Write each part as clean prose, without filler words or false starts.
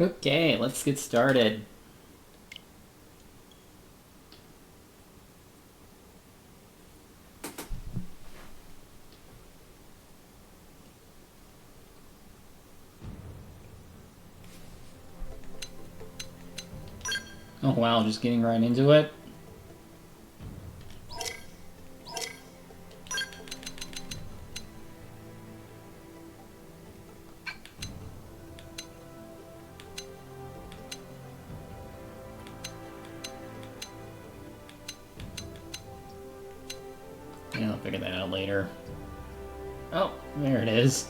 Okay, let's get started. Oh wow, just getting right into it. Yeah, I'll figure that out later. Oh, there it is.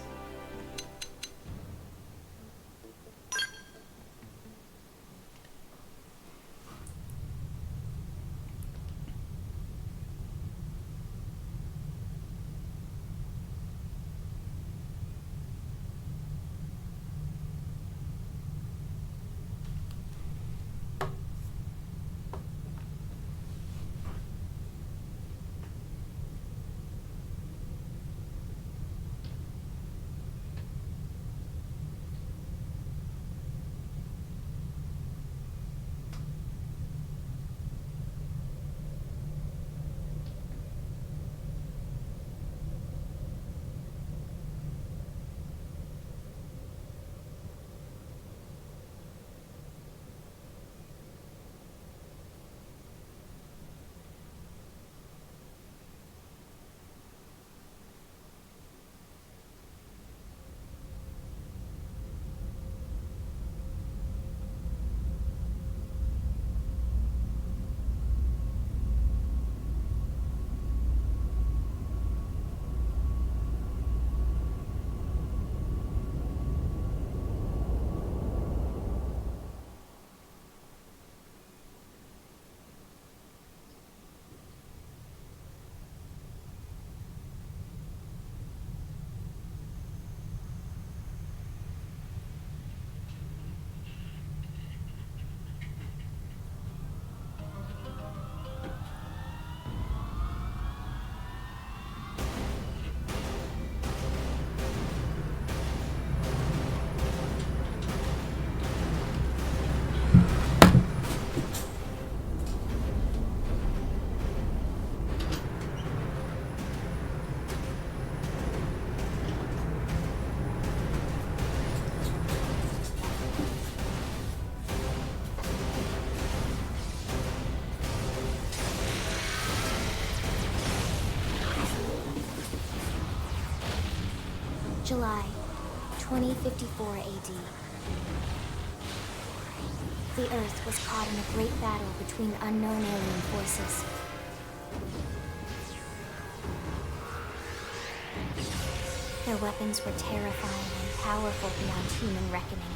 July 2054 AD. The Earth was caught in a great battle between unknown alien forces. Their weapons were terrifying and powerful beyond human reckoning.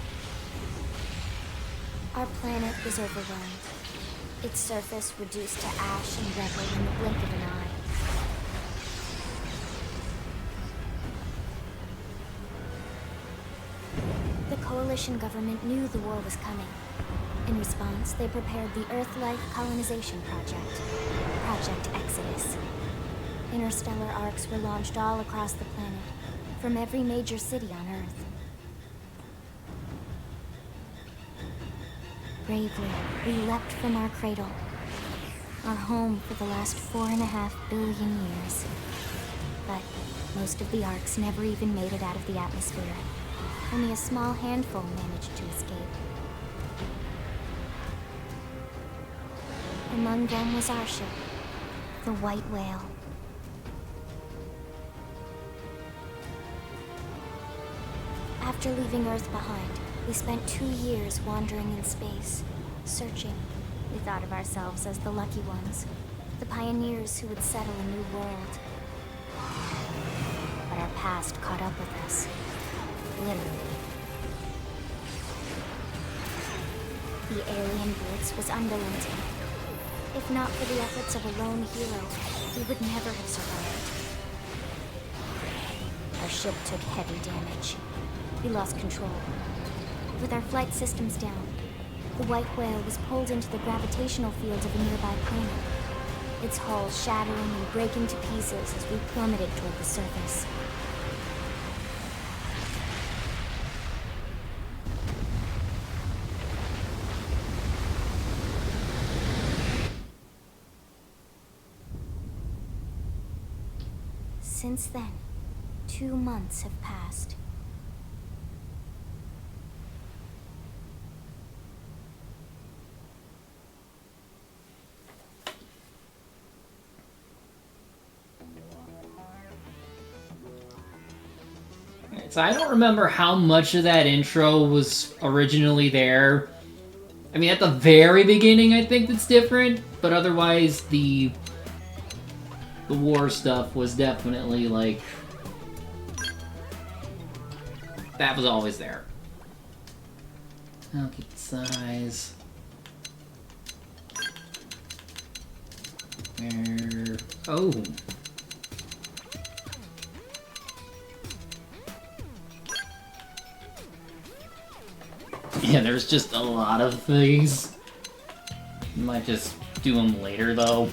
Our planet was overwhelmed, its surface reduced to ash and rubble in the blink of an eye. The Coalition government knew the war was coming. In response, they prepared the Earth-Life Colonization Project, Project Exodus. Interstellar arcs were launched all across the planet, from every major city on Earth. Bravely, we leapt from our cradle, our home for the last 4.5 billion years. But most of the arcs never even made it out of the atmosphere. Only a small handful managed to escape. Among them was our ship, the White Whale. After leaving Earth behind, we spent 2 years wandering in space, searching. We thought of ourselves as the lucky ones, the pioneers who would settle a new world. But our past caught up with us. Literally. The alien blitz was unrelenting. If not for the efforts of a lone hero, we would never have survived. Our ship took heavy damage. We lost control. With our flight systems down, the White Whale was pulled into the gravitational field of a nearby planet, its hull shattering and breaking to pieces as we plummeted toward the surface. Since then, 2 months have passed. So I don't remember how much of that intro was originally there. I mean, at the very beginning, I think that's different, but otherwise, the war stuff was definitely, like, that was always there. I'll keep the size. Where... Oh. Yeah, there's just a lot of things. Might just do them later, though.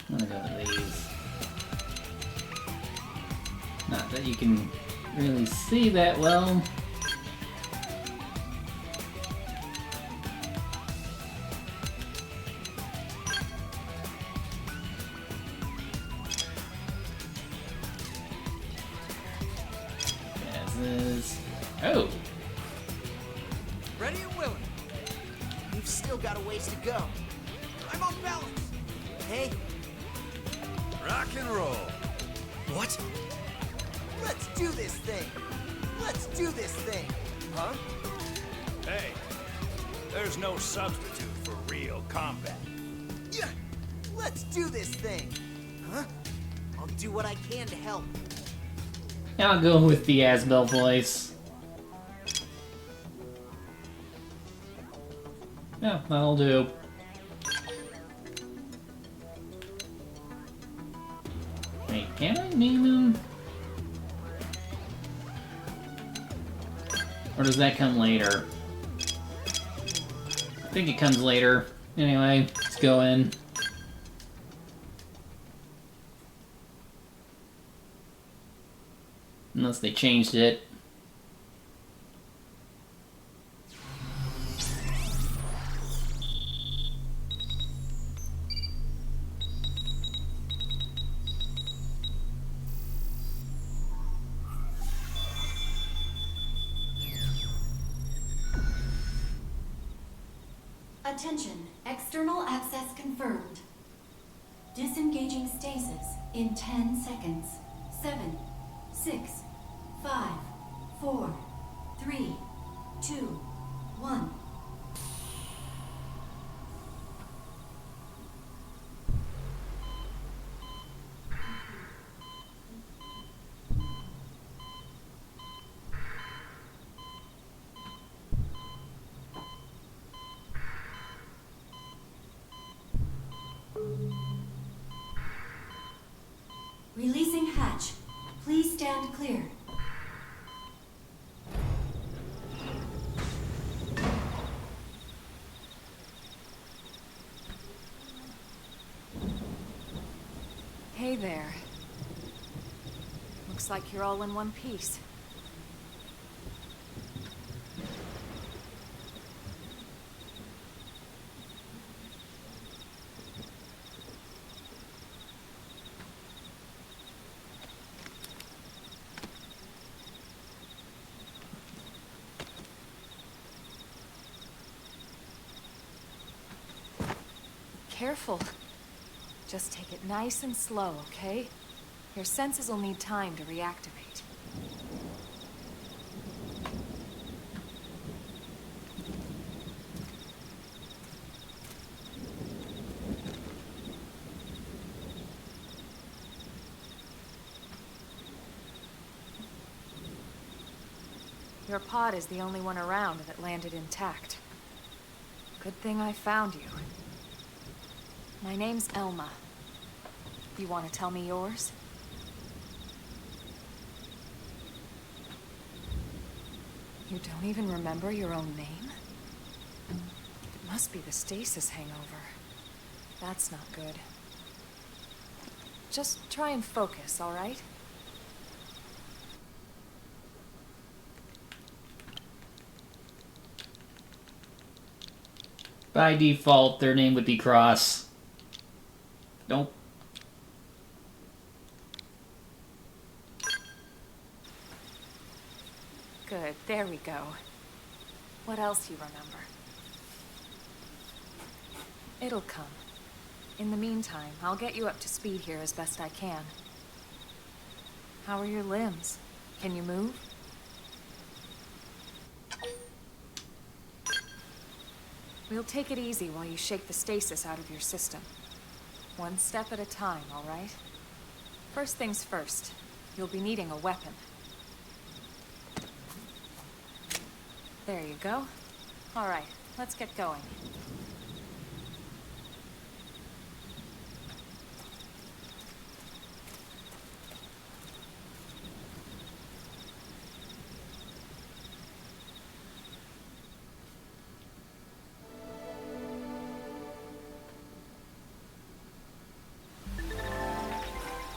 I'm gonna go with these. Not that you can really see that well. As is. Oh! Ready and willing. We've still got a ways to go. I'm off balance. Hey. Rock and roll. What? Let's do this thing. Let's do this thing. Huh? Hey, there's no substitute for real combat. Yeah. Let's do this thing. Huh? I'll do what I can to help. I'll go with the Asbel voice. Yeah, that'll do. Wait, can I name him? Or does that come later? I think it comes later. Anyway, let's go in. Unless they changed it. Attention, external access confirmed. Disengaging stasis in 10 seconds. 7, 6, 5, 4, 3, 2, 1. Releasing hatch. Please stand clear. Hey there. Looks like you're all in one piece. Careful. Just take it nice and slow, okay? Your senses will need time to reactivate. Your pod is the only one around that landed intact. Good thing I found you. My name's Elma. You want to tell me yours? You don't even remember your own name? It must be the stasis hangover. That's not good. Just try and focus, all right? By default, their name would be Cross. Nope. Good, there we go. What else you remember? It'll come. In the meantime, I'll get you up to speed here as best I can. How are your limbs? Can you move? We'll take it easy while you shake the stasis out of your system. One step at a time, all right? First things first, you'll be needing a weapon. There you go. All right, let's get going.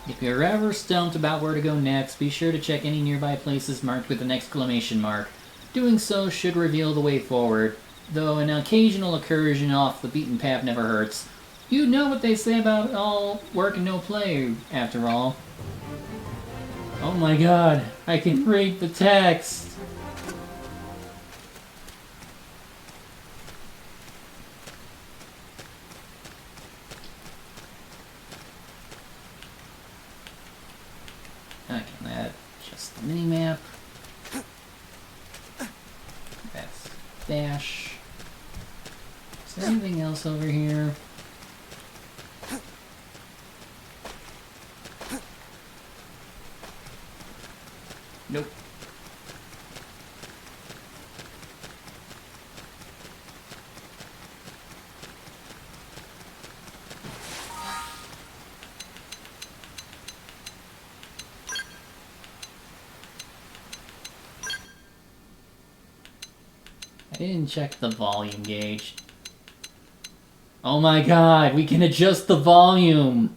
If you're ever stumped about where to go next, be sure to check any nearby places marked with an exclamation mark. Doing so should reveal the way forward, though an occasional incursion off the beaten path never hurts. You know what they say about all work and no play, after all. Oh my god, I can read the text! Okay, that's just the mini-map. That's dash. Is there anything else over here? Nope. I didn't check the volume gauge. Oh my god, we can adjust the volume!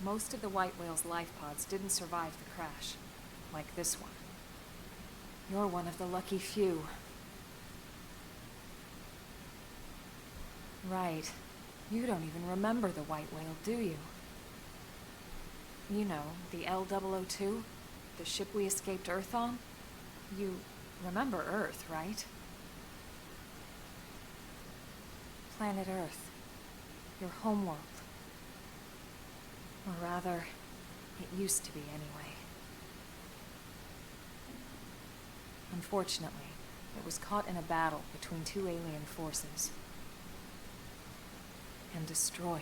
Most of the White Whale's life pods didn't survive the crash, like this one. You're one of the lucky few. Right. You don't even remember the White Whale, do you? You know, the L-002? The ship we escaped Earth on? You remember Earth, right? Planet Earth. Your homeworld. Or rather, it used to be anyway. Unfortunately, it was caught in a battle between two alien forces. And destroyed.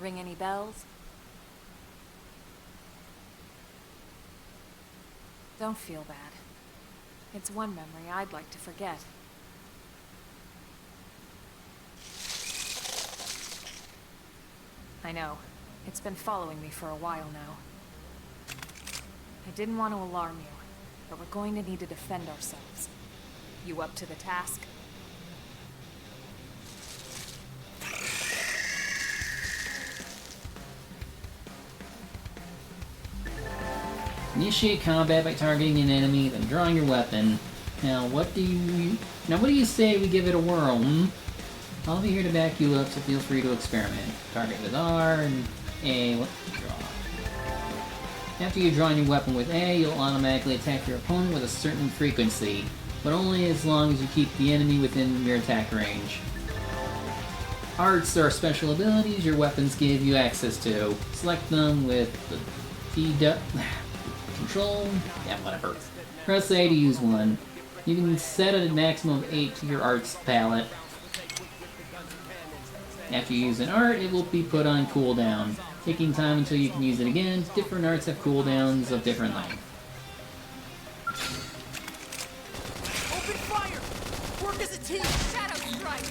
Ring any bells? Don't feel bad. It's one memory I'd like to forget. I know. It's been following me for a while now. I didn't want to alarm you, but we're going to need to defend ourselves. You up to the task? Initiate combat by targeting an enemy, then drawing your weapon. Now what do you say we give it a whirl, hmm? I'll be here to back you up, so feel free to experiment. Target with R and A, draw. After you draw your weapon with A, you'll automatically attack your opponent with a certain frequency. but only as long as you keep the enemy within your attack range. Arts are special abilities your weapons give you access to. Select them with the control, yeah, whatever. Press A to use one. You can set a maximum of 8 to your arts palette. After you use an art, it will be put on cooldown, taking time until you can use it again. Different arts have cooldowns of different length. Open fire! Work as a team! Shadow strike!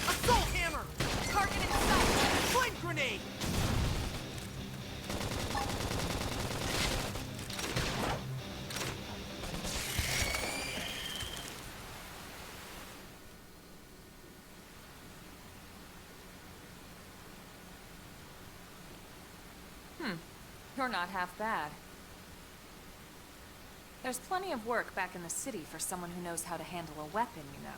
Assault hammer! Target in sight! Flame grenade! You're not half bad. There's plenty of work back in the city for someone who knows how to handle a weapon, you know.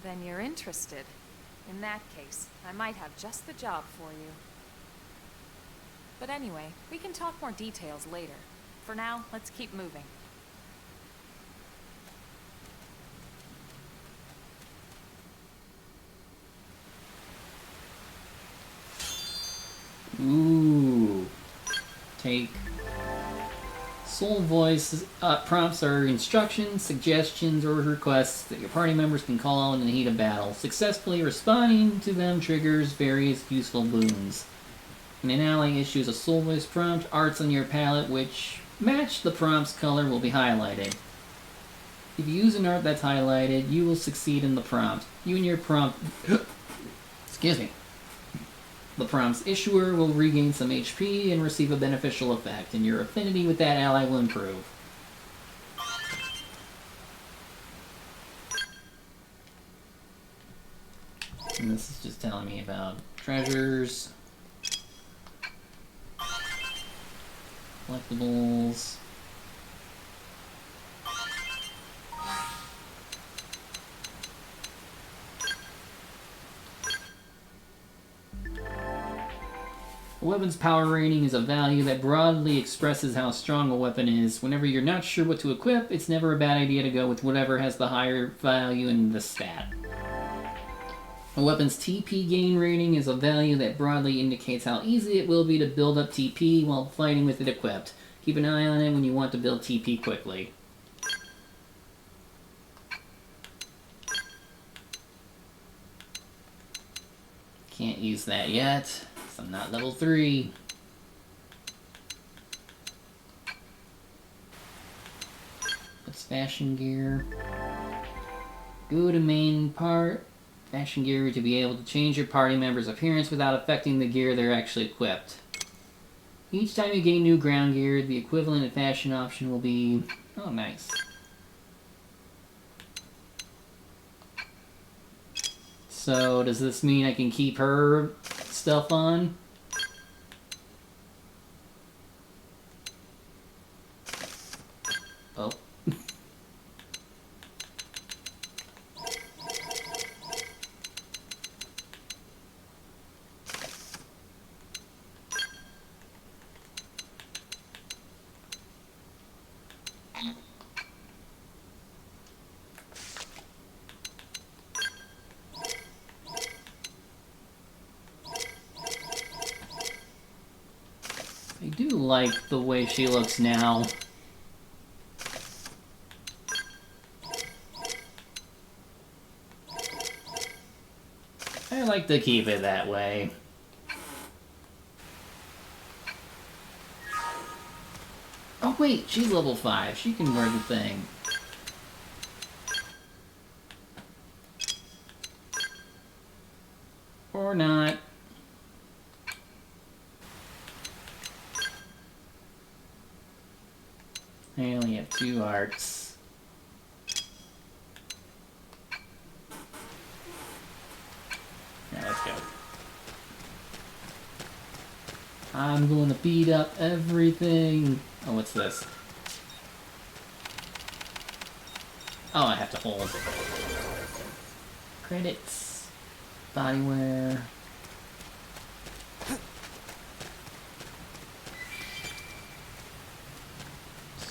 Then you're interested. In that case, I might have just the job for you. But anyway, we can talk more details later. For now, let's keep moving. Ooh. Take. Soul voice prompts are instructions, suggestions, or requests that your party members can call out in the heat of battle. Successfully responding to them triggers various useful boons. When an ally issues a soul voice prompt, arts on your palette which match the prompt's color will be highlighted. If you use an art that's highlighted, you will succeed in the prompt. You and your prompt... Excuse me. The prompt's issuer will regain some HP and receive a beneficial effect, and your affinity with that ally will improve. And this is just telling me about treasures, collectibles. A weapon's power rating is a value that broadly expresses how strong a weapon is. Whenever you're not sure what to equip, it's never a bad idea to go with whatever has the higher value in the stat. A weapon's TP gain rating is a value that broadly indicates how easy it will be to build up TP while fighting with it equipped. Keep an eye on it when you want to build TP quickly. Can't use that yet. I'm not level 3. What's fashion gear? Go to main part. Fashion gear to be able to change your party member's appearance without affecting the gear they're actually equipped. Each time you gain new ground gear, the equivalent fashion option will be... Oh, nice. So, does this mean I can keep her stuff on? Oh. I do like the way she looks now. I like to keep it that way. Oh wait, she's level 5. She can wear the thing. Or not. I only have 2 arts. Now let's go. I'm going to beat up everything. Oh, what's this? Oh, I have to hold. Credits. Bodywear.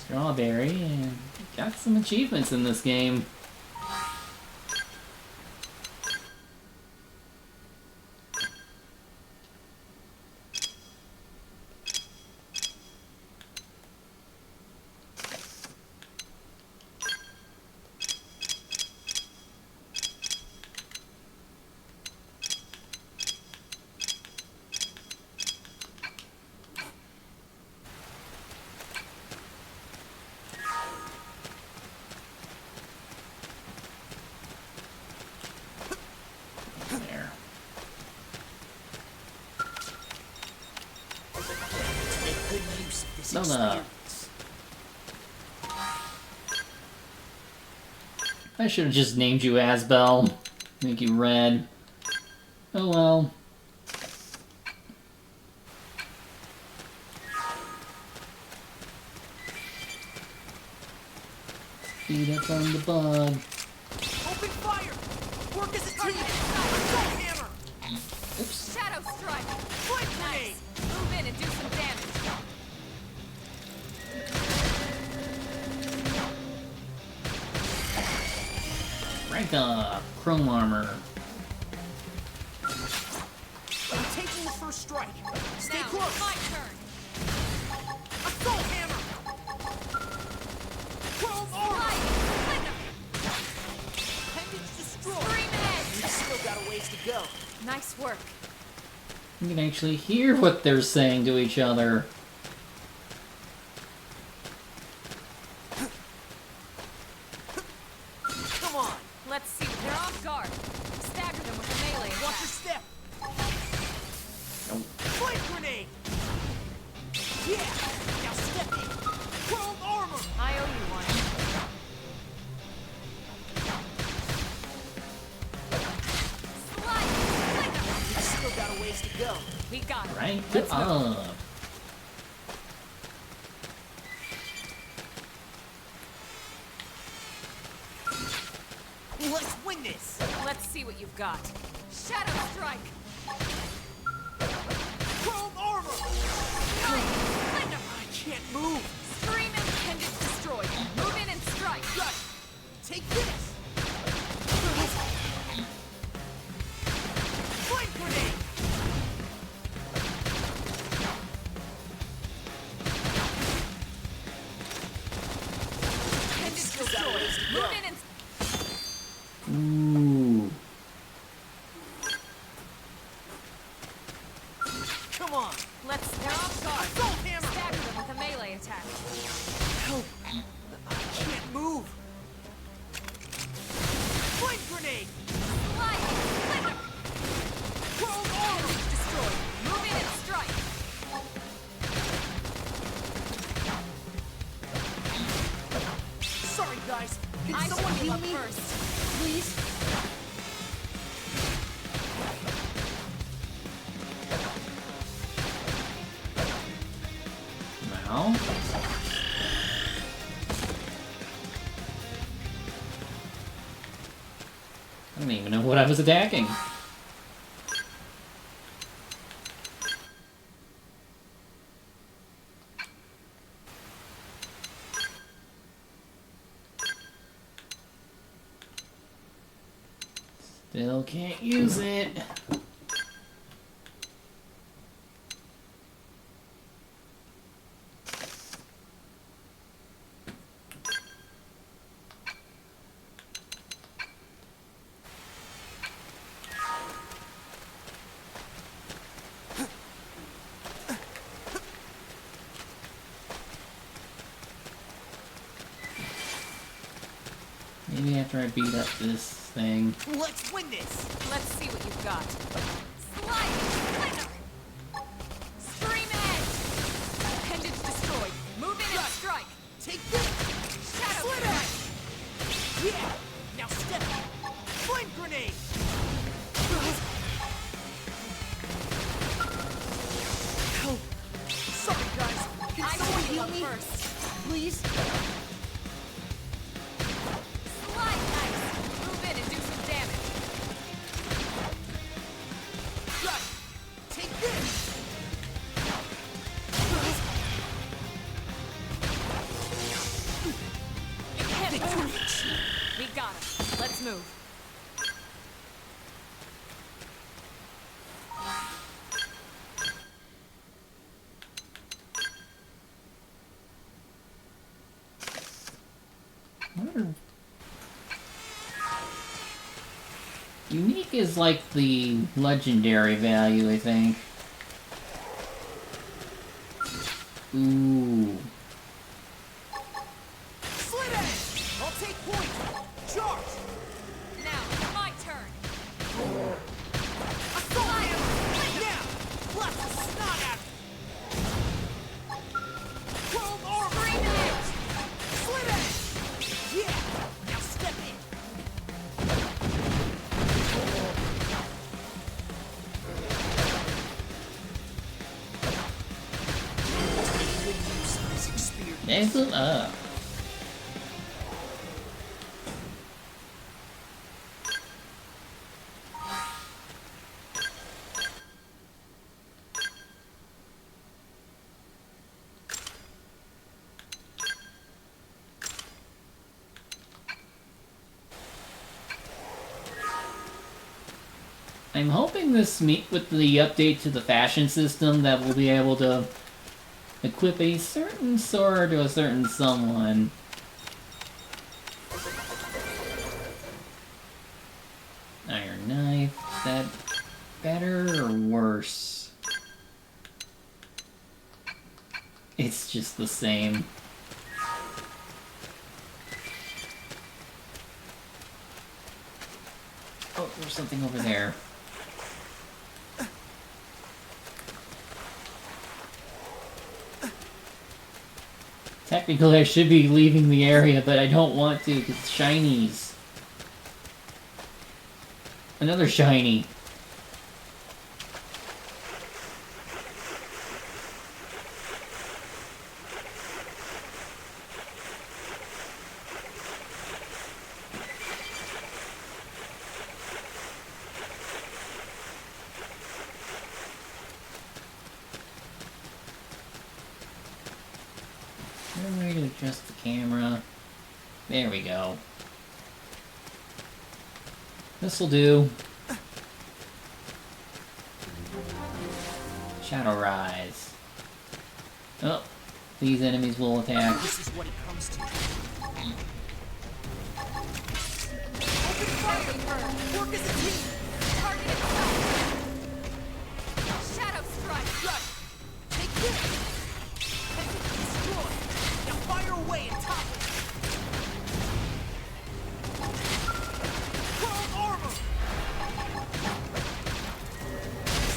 Strawberry, and got some achievements in this game. There. Make good use of this Zelda. experience. I should have just named you Asbel. Make you red. Oh well. Beat up on the bug. Open fire! Work as a team! Assault hammer! Oops. Shadow strike! Flame grenade! Nice! Move in and do some damage. Rank up. Chrome armor. I'm taking the first strike. Stay Now, close! my turn. Assault hammer! Chrome armor! Light! Splinter! Appendage destroyed! Scream edge! We've still got a ways to go. Nice work. You can actually hear what they're saying to each other. Come on! Let's see. They're off guard. Stagger them with a melee Watch your attack. step! Nope. Flame grenade! Yeah! Now step in! Chrome armor! I owe you one. Slide! Splinter! We've still got a ways to go. We got it. Rank Let's go. up. Let's win this! Let's see what you've got. Shadow strike! Chrome armor! Light! Splinter! I can't move! Scream and appendage destroyed. Move in and strike. Got it! Take this! Flame grenade! Appendage Still got a destroyed. ways to go. Move in and Ooh. Come on! they're off guard. Assault hammer! Stagger them with a melee attack. Help! I can't move! Flame grenade! Light! Splinter! Chrome armor! Appendage destroyed. Move in and strike. Sorry, guys. Can I someone should give heal up me? first. Please? Now. I don't even know what I was attacking. Still can't use it. Maybe after I beat up this thing. Let's win this! Let's see what you've got. Slide! Splinter! Scream edge! Appendage destroyed. Move in and strike. Take this! Shadow Slit strike. it! Yeah! Now step in! Flame grenade! Help! Sorry, guys. Can I someone should give heal up me? first. Please? Slide nice. Move in and do some damage. Got it! Take this! Unique is like the legendary value, I think. Ooh. Slit edge! I'll take point! Charge! Now, my turn. Now! Blast the snot out of it! Chrome armor! Slit edge! Yeah! Now step in! Good use of this experience. Dance them up. I'm hoping this with the update to the fashion system that we'll be able to equip a certain sword to a certain someone. Iron knife. Is that better or worse? It's just the same. Oh, there's something over there. Technically, I should be leaving the area, but I don't want to because shinies. Another shiny. Way to adjust the camera. There we go. This'll do. Shadow Rise. Oh, these enemies will attack. This is what it comes to. Work as a team! Target itself. Shadow strike. Got it! Take this! Destroy! Now fire away and topple! Chrome armor!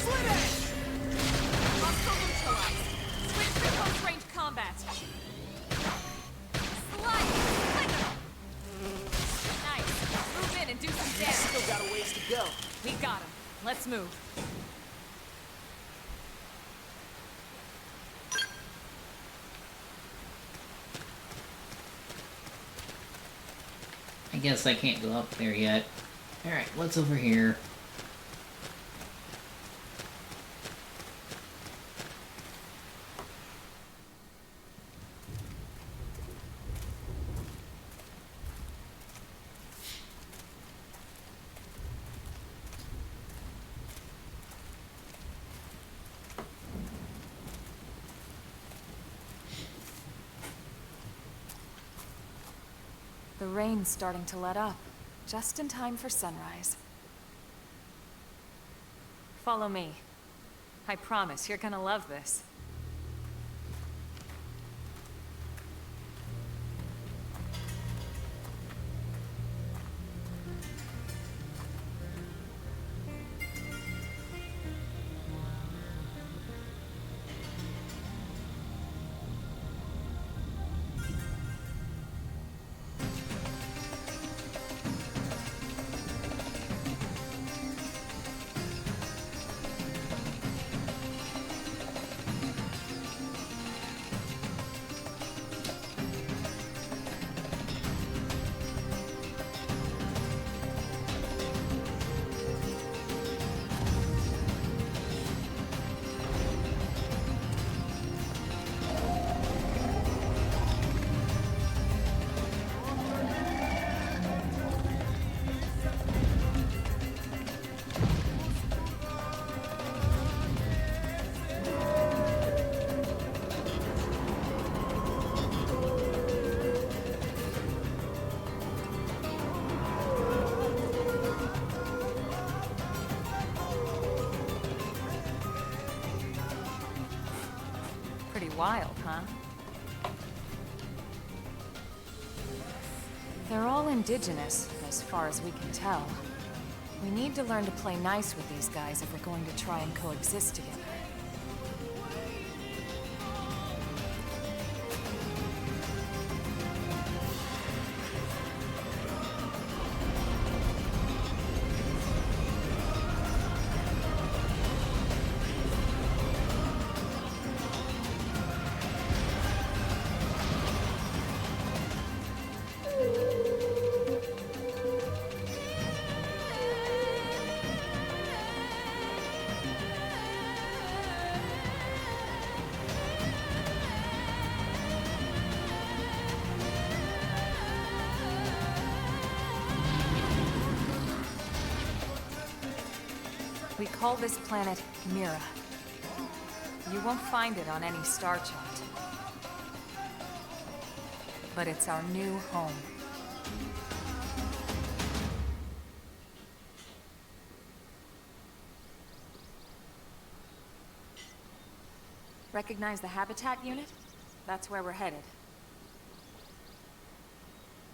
Slit edge! Hostile neutralized. Switch to close range combat. Slide. Slither. Nice. Move in and do some damage. Still got a ways to go. We got him. Let's move. I guess I can't go up there yet. Alright, what's over here? The rain's starting to let up, just in time for sunrise. Follow me. I promise you're gonna love this. wild, huh? They're all indigenous, as far as we can tell. We need to learn to play nice with these guys if we're going to try and coexist together. We call this planet Mira. You won't find it on any star chart. But it's our new home. Recognize the habitat unit? That's where we're headed.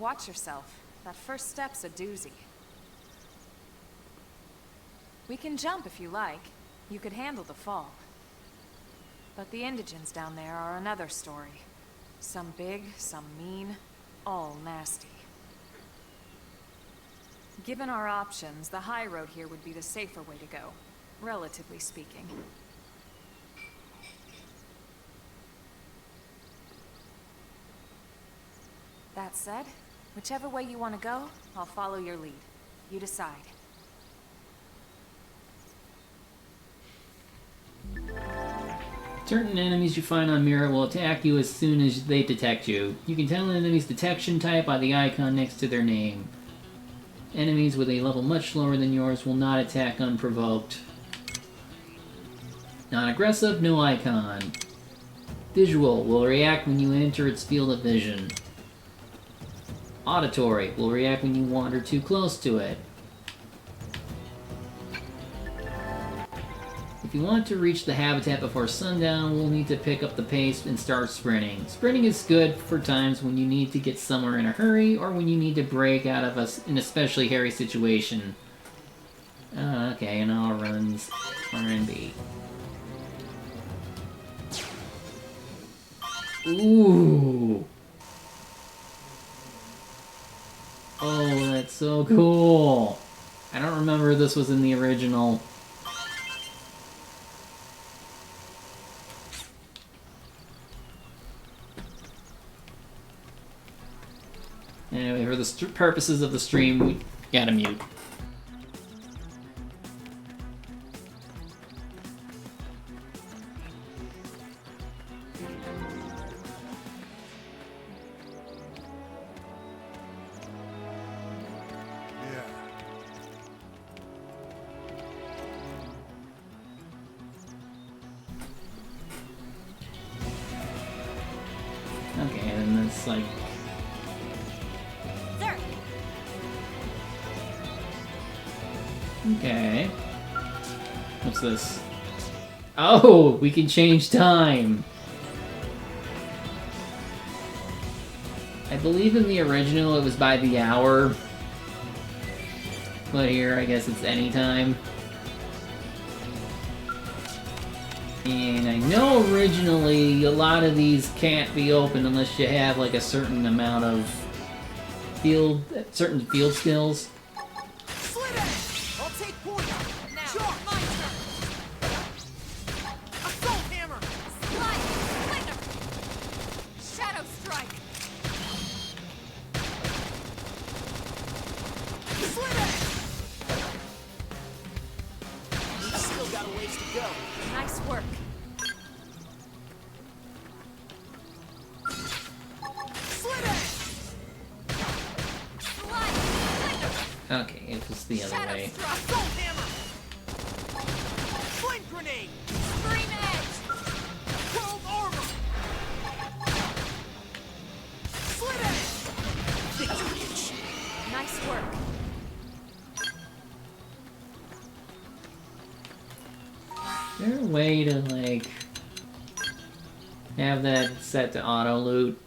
Watch yourself. That first step's a doozy. We can jump if you like. You could handle the fall. But the indigents down there are another story. Some big, some mean, all nasty. Given our options, the high road here would be the safer way to go, relatively speaking. That said, whichever way you want to go, I'll follow your lead. You decide. Certain enemies you find on Mira will attack you as soon as they detect you. You can tell an enemy's detection type by the icon next to their name. Enemies with a level much lower than yours will not attack unprovoked. Non-aggressive, no icon. Visual will react when you enter its field of vision. Auditory will react when you wander too close to it. If you want to reach the habitat before sundown, we'll need to pick up the pace and start sprinting. Sprinting is good for times when you need to get somewhere in a hurry or when you need to break out of an especially hairy situation. Okay, and all runs R&B. Ooh! Oh, that's so cool! I don't remember this was in the original. Anyway, for the purposes of the stream, we gotta mute. Okay, then that's like... Okay. What's this? Oh, we can change time! I believe in the original it was by the hour. But here, I guess it's any time. And I know originally a lot of these can't be opened unless you have like a certain amount of certain field skills. Okay, it was the other way. Flame grenade! Scream edge! Cold armor! Slit edge! Nice work. Is there a way to, like... Have that set to auto loot.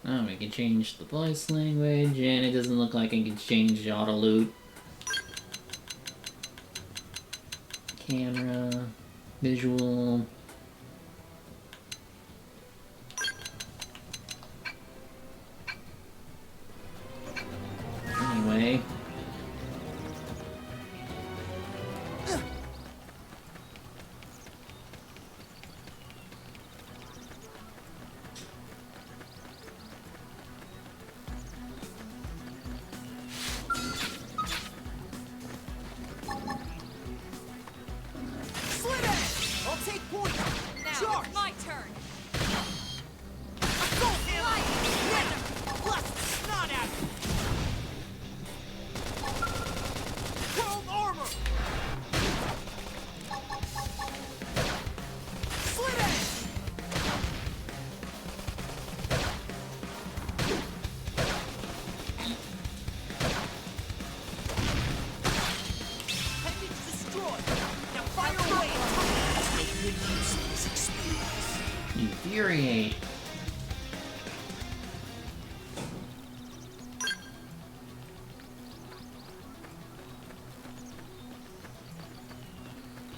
Oh, we can change the voice language, and it doesn't look like I can change the auto loot. Camera, visual. Anyway. I'll take point! Now, Charge! it's my turn. Assault hammer! Blast snot at him! World armor! Slit edge! Pendant destroyed! Now fire away! Make good use of this experience. Infuriate.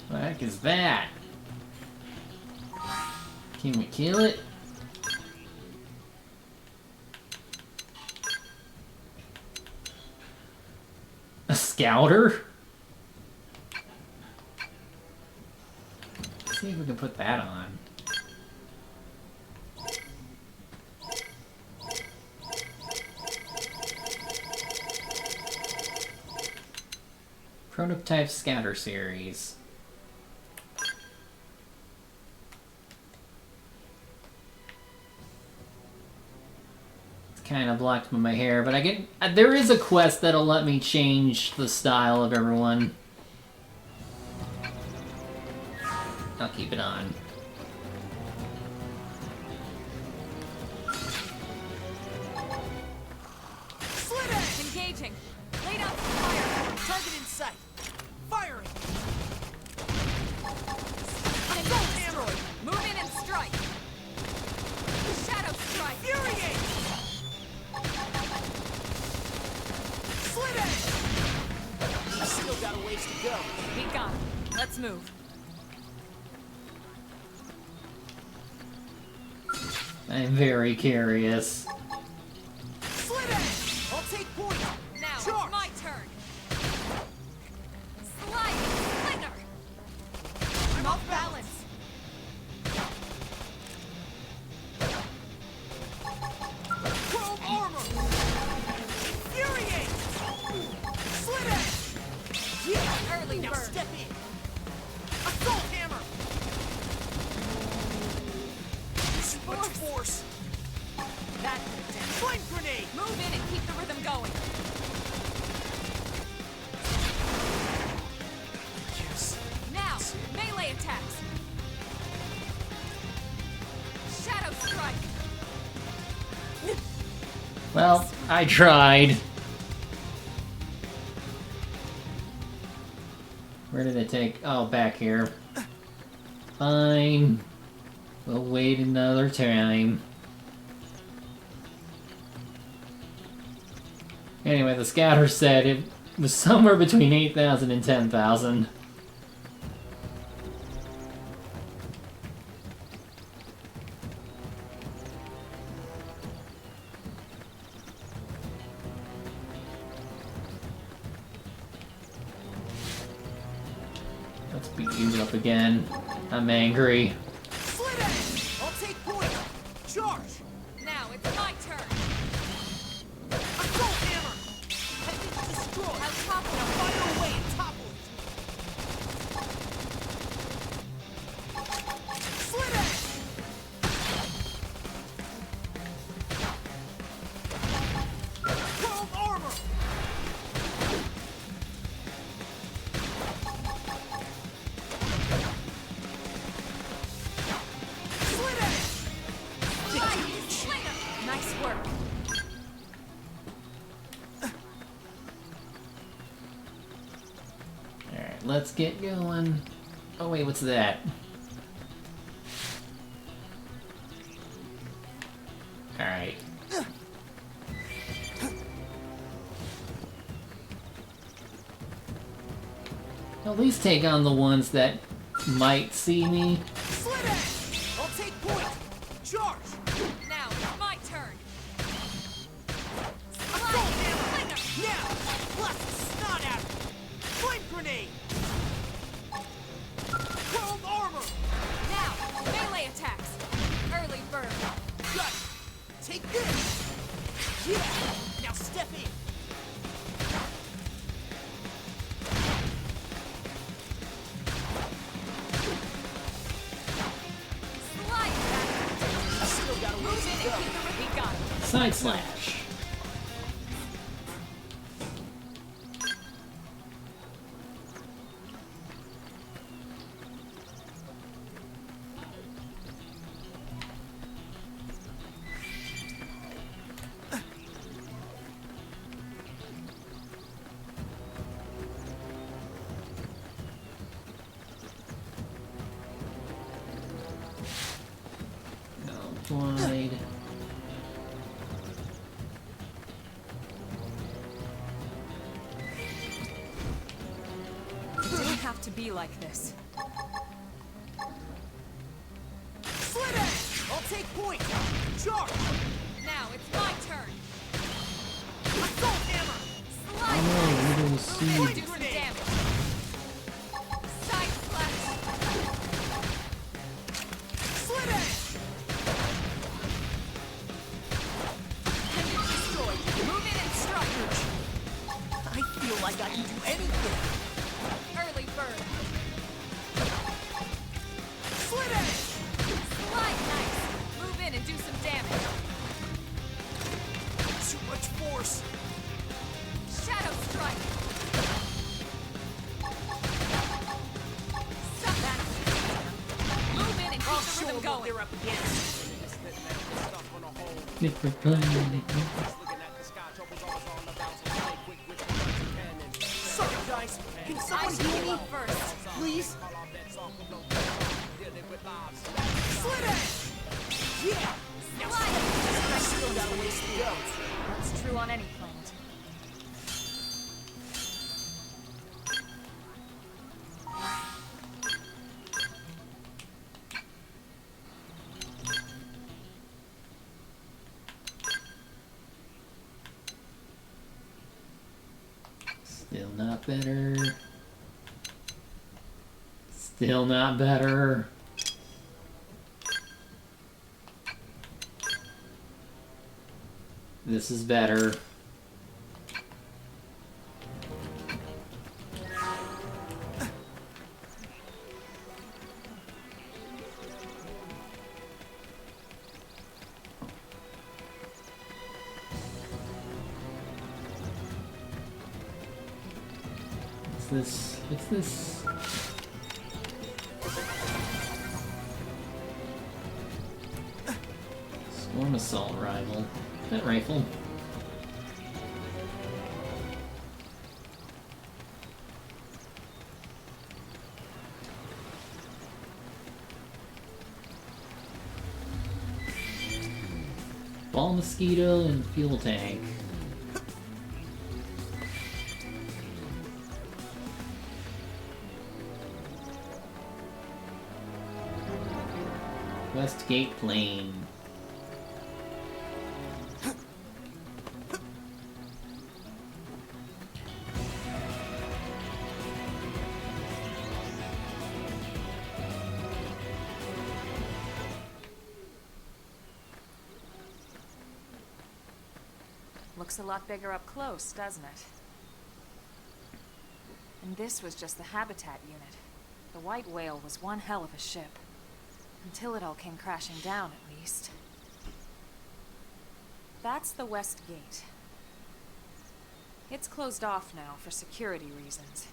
What the heck is that? Can we kill it? A scouter? Let's see if we can put that on. Prototype Scouter Series. It's kind of blocked by my hair, but I get there is a quest that'll let me change the style of everyone. I'll keep it on. Slit edge! Engaging. Lay down some fire. Target in sight. Firing! Assault hammer. Move in and strike. Shadow strike. Infuriate! Slit edge! Still got a ways to go. Be gone. Let's move. I'm very curious. Slit edge! I'll take point! Now, Charge! it's my turn. Slide. Slinger. I'm off balance. Chrome armor! Infuriate! Slit edge! Yeah! Early Now bird. step in! Assault hammer! Too much force! That flame grenade! Move in and keep the rhythm going. Yes. Now, melee attacks. Shadow strike. Well, I tried. Where did it take? Oh, back here. Fine. We'll wait another time. Anyway, the scouter said it was somewhere between 8,000 and 10,000. Let's beat you up again. I'm angry. Slit edge! I'll take point! Charge! Now, it's my turn. Assault hammer! Pendant destroyed! I'll topple Now him. fire away and topple it! Slit edge! work. Alright, let's get going. Oh wait, what's that? Alright. At least take on the ones that might see me. Slit edge! I'll take point! Charge! Now it's my turn. Assault hammer! Now! Blast the snot out! Flame grenade! Chrome armor! Now, melee attacks. Early bird. Got it! Take this! Yeah! Now step in! Slide back. I still got a ways Move in to go. and keep the we got it. Side slash. Wide. It didn't have to be like this. Slit edge! I'll take point! Charge! Now it's my turn. Assault hammer! Slide Oh, back. little Move in seed. and do some damage. Side slash. Slit edge! Enemy destroyed. Move in and strike. I feel like I can do anything! Early bird. Slit edge! Slide nice. Move in and do some damage. Too much force! Shadow strike. Stop that. Move in and keep I'll the show rhythm them what going. they're up against! Sorry guys, can I someone should heal give me? up first. Please? Slit edge! Yeah! Now I still got a ways to go. That's true on any planet. Still not better. Still not better. This is better. What's this? Storm assault rifle. That rifle. Ball mosquito and fuel tank. Westgate Plain. Looks a lot bigger up close, doesn't it? And this was just the habitat unit. The White Whale was one hell of a ship. Until it all came crashing down, at least. That's the West Gate. It's closed off now for security reasons.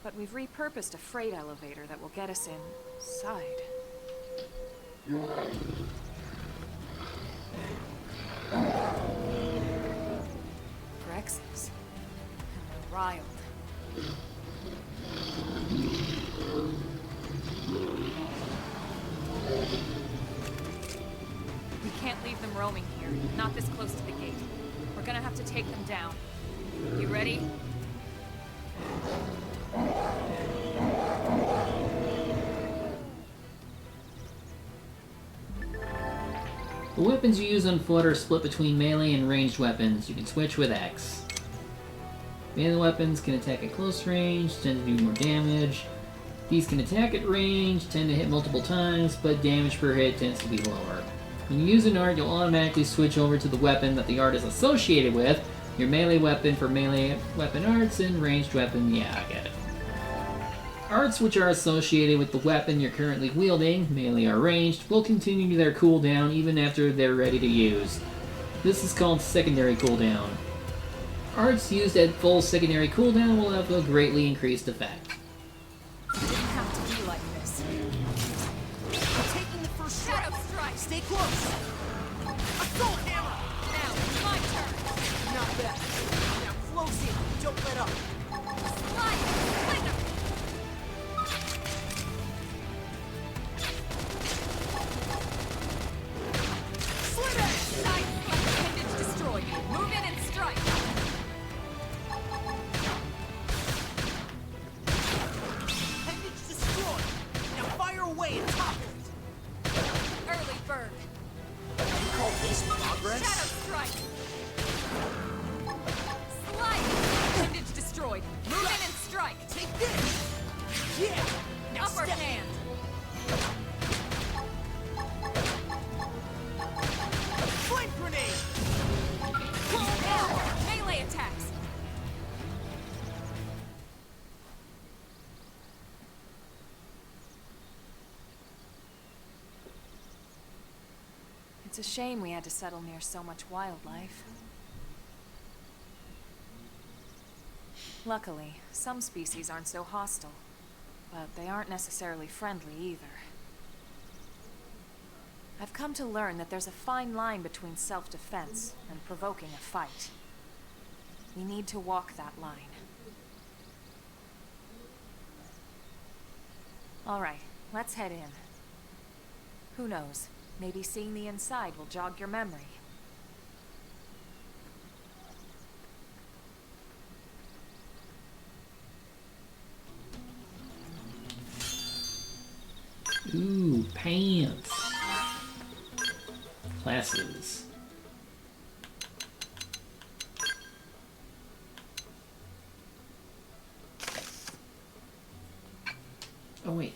But we've repurposed a freight elevator that will get us inside. riled. We can't leave them roaming here, not this close to the gate. We're gonna have to take them down. You ready? The weapons you use on foot are split between melee and ranged weapons. You can switch with X. Melee weapons can attack at close range, tend to do more damage. These can attack at range, tend to hit multiple times, but damage per hit tends to be lower. When you use an art, you'll automatically switch over to the weapon that the art is associated with. Your melee weapon for melee weapon arts, and ranged weapon, yeah, I get it. Arts which are associated with the weapon you're currently wielding, melee or ranged, will continue their cooldown even after they're ready to use. This is called secondary cooldown. Arts used at full secondary cooldown will have a greatly increased effect. It didn't have to be like this. Taking the first shot. Shadow strike! Stay close. Assault hammer. Now, it's my turn! Not bad. Now close in. Don't let up. Slide! Slinger! Slit it. Side appendage destroyed. Move in and strike! Appendage destroyed. Now fire away and topple it. Early bird! Call this progress? Shadow strike! Slide! Appendage destroyed. Move in and strike! Take this. Yeah. Now Upper step. hand! Flame grenade. Now, melee attacks! It's a shame we had to settle near so much wildlife. Luckily, some species aren't so hostile, but they aren't necessarily friendly either. I've come to learn that there's a fine line between self-defense and provoking a fight. We need to walk that line. All right, let's head in. Who knows? Maybe seeing the inside will jog your memory. Ooh, pants. Classes. Oh wait.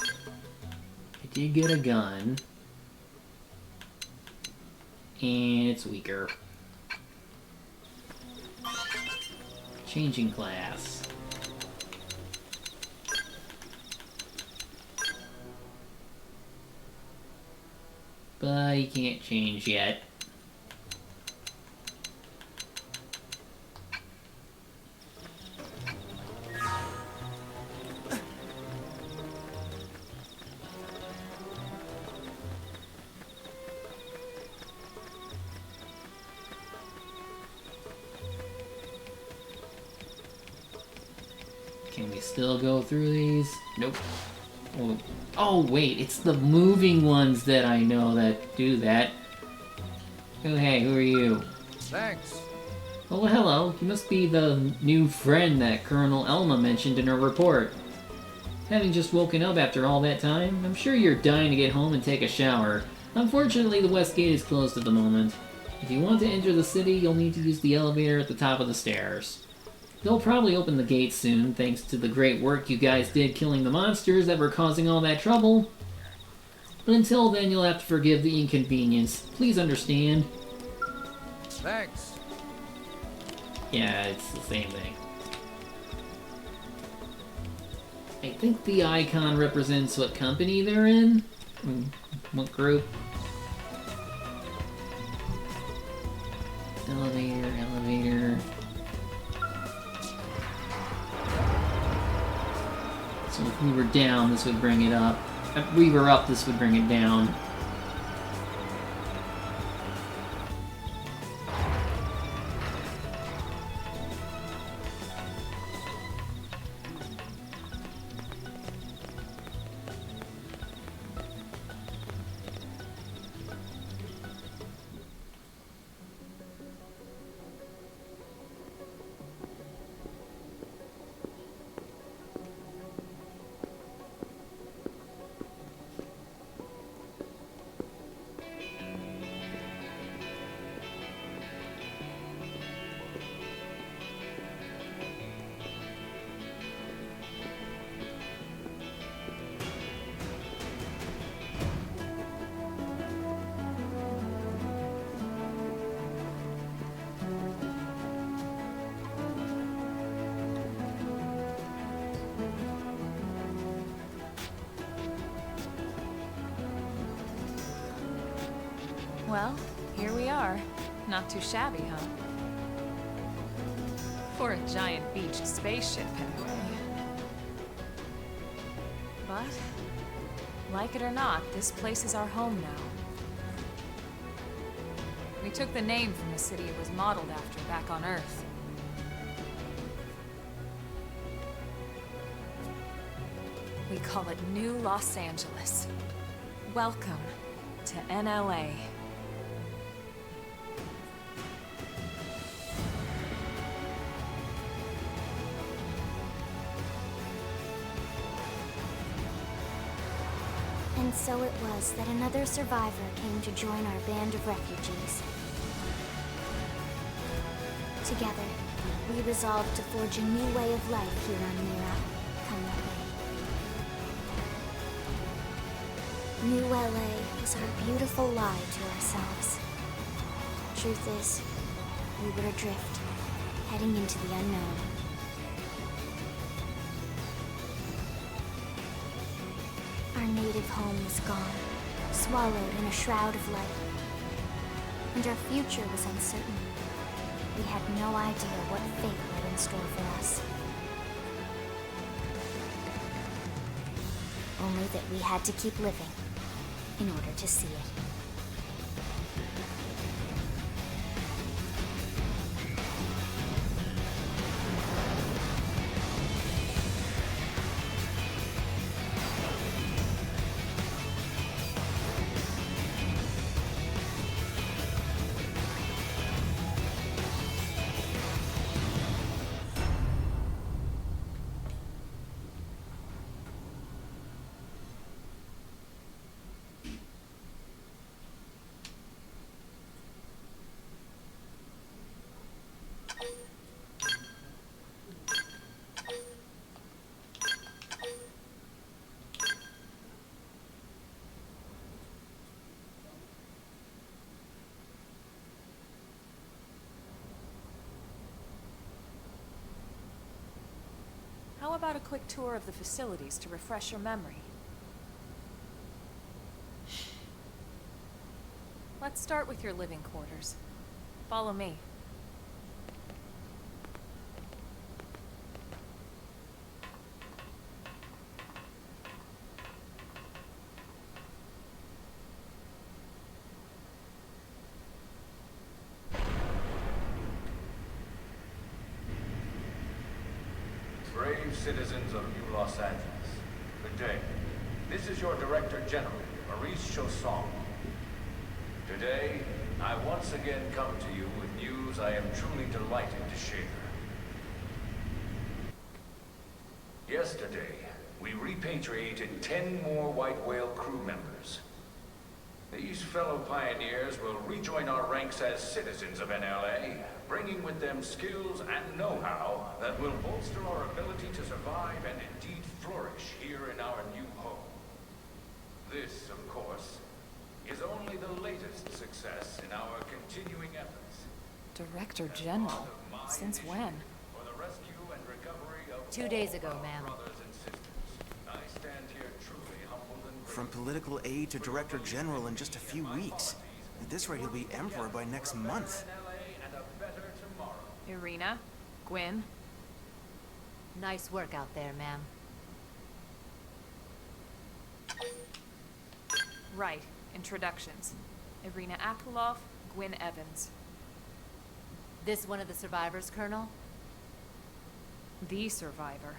I did get a gun. And it's weaker. Changing class. But you can't change yet. Can we still go through these? Nope. Oh wait, it's the moving ones that I know that do that. Oh hey, who are you? Thanks. Oh well, hello. You must be the new friend that Colonel Elma mentioned in her report. Having just woken up after all that time, I'm sure you're dying to get home and take a shower. Unfortunately, the west gate is closed at the moment. If you want to enter the city, you'll need to use the elevator at the top of the stairs. They'll probably open the gate soon, thanks to the great work you guys did killing the monsters that were causing all that trouble. But until then, you'll have to forgive the inconvenience. Please understand. Thanks. Yeah, it's the same thing. I think the icon represents what company they're in. What group? Elevator, elevator. So if we were down, this would bring it up. If we were up, this would bring it down. Well, here we are. Not too shabby, huh? For a giant beached spaceship, anyway. But, like it or not, this place is our home now. We took the name from the city it was modeled after back on Earth. We call it New Los Angeles. Welcome to NLA. And so it was that another survivor came to join our band of refugees. Together, we resolved to forge a new way of life here on Mira, come what may. New LA was our beautiful lie to ourselves. Truth is, we were adrift, heading into the unknown. Our native home was gone, swallowed in a shroud of light. And our future was uncertain. We had no idea what fate lay in store for us. Only that we had to keep living in order to see it. How about a quick tour of the facilities to refresh your memory? Let's start with your living quarters. Follow me. Brave citizens of New Los Angeles, good day. This is your Director General, Maurice Chausson. Today, I once again come to you with news I am truly delighted to share. Yesterday, we repatriated 10 more White Whale crew members. These fellow pioneers will rejoin our ranks as citizens of NLA, bringing with them skills and know-how that will bolster our ability to survive and indeed flourish here in our new home. This, of course, is only the latest success in our continuing efforts. Director General? Since when? For the rescue and recovery of 2 days ago, all our ma'am. brothers and sisters. I stand here truly humbled and From political aide to Director General in just a few weeks. At this rate, he'll be Emperor by next month. NLA and a better tomorrow. Irina? Gwyn? Nice work out there, ma'am. Right. Introductions. Irina Akulov, Gwyn Evans. This one of the survivors, Colonel? The survivor.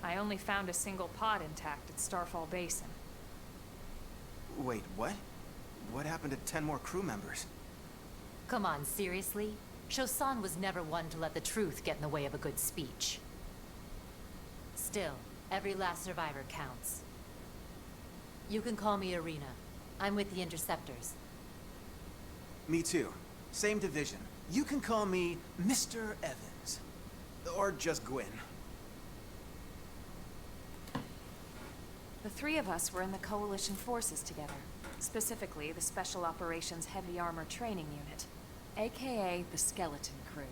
I only found a single pod intact at Starfall Basin. Wait, what? What happened to 10 more crew members? Come on, seriously? Chausson was never one to let the truth get in the way of a good speech. Still, every last survivor counts. You can call me Irina. I'm with the Interceptors. Me too. Same division. You can call me Mr. Evans. Or just Gwyn. The three of us were in the Coalition forces together. Specifically, the Special Operations Heavy Armor Training Unit, aka the Skeleton Crew.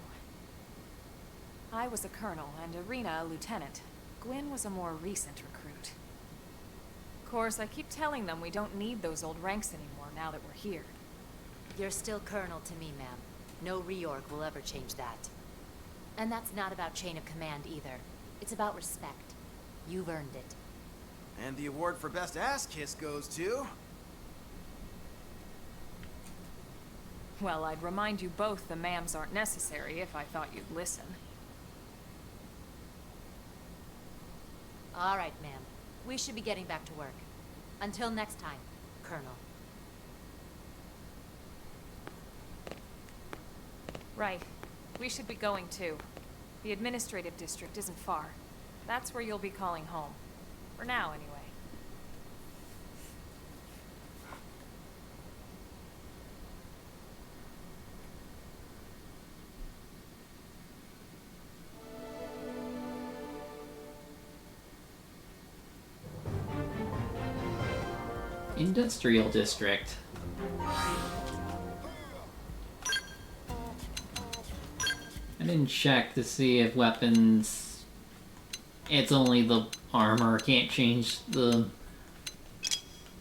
I was a colonel, and Irina a lieutenant. Gwyn was a more recent recruit. Of course, I keep telling them we don't need those old ranks anymore now that we're here. You're still Colonel to me, ma'am. No reorg will ever change that. And that's not about chain of command either. It's about respect. You've earned it. And the award for best ass kiss goes to... Well, I'd remind you both the ma'ams aren't necessary if I thought you'd listen. All right, ma'am. We should be getting back to work. Until next time, Colonel. Right. We should be going too. The administrative district isn't far. That's where you'll be calling home. For now, anyway. Industrial district. I didn't check to see if weapons... It's only the armor, can't change the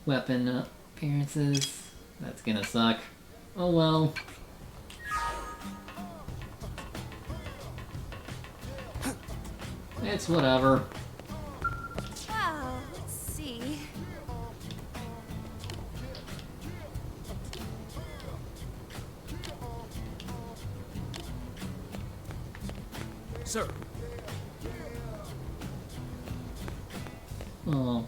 weapon appearances. That's gonna suck. Oh well. It's whatever. Well, let's see. Sir. Oh.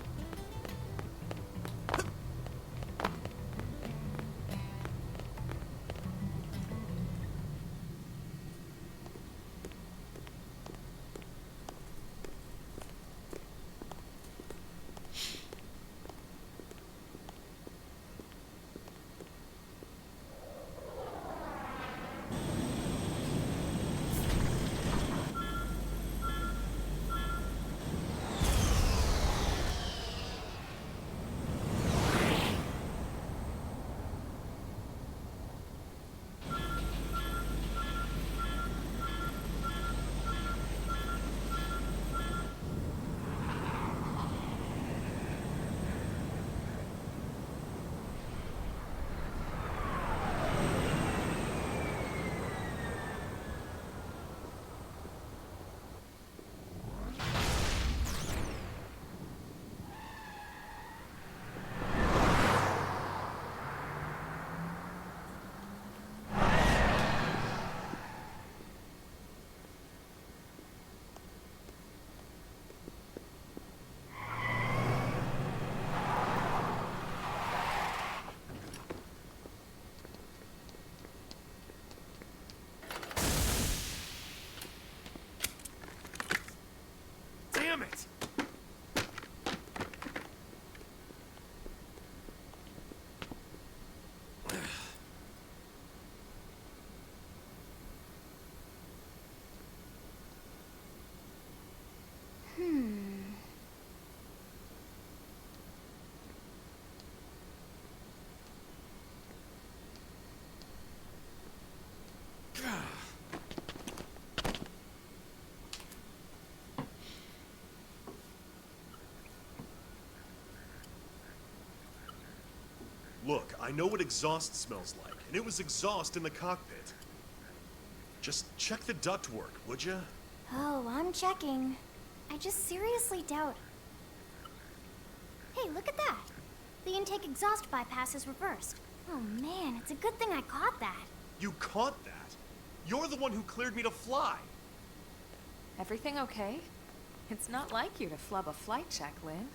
Damn it! Look, I know what exhaust smells like, and it was exhaust in the cockpit. Just check the ductwork, would ya? Oh, I'm checking. I just seriously doubt... Hey, look at that! The intake exhaust bypass is reversed. Oh man, it's a good thing I caught that. You caught that? You're the one who cleared me to fly. Everything okay? It's not like you to flub a flight check, Lynn.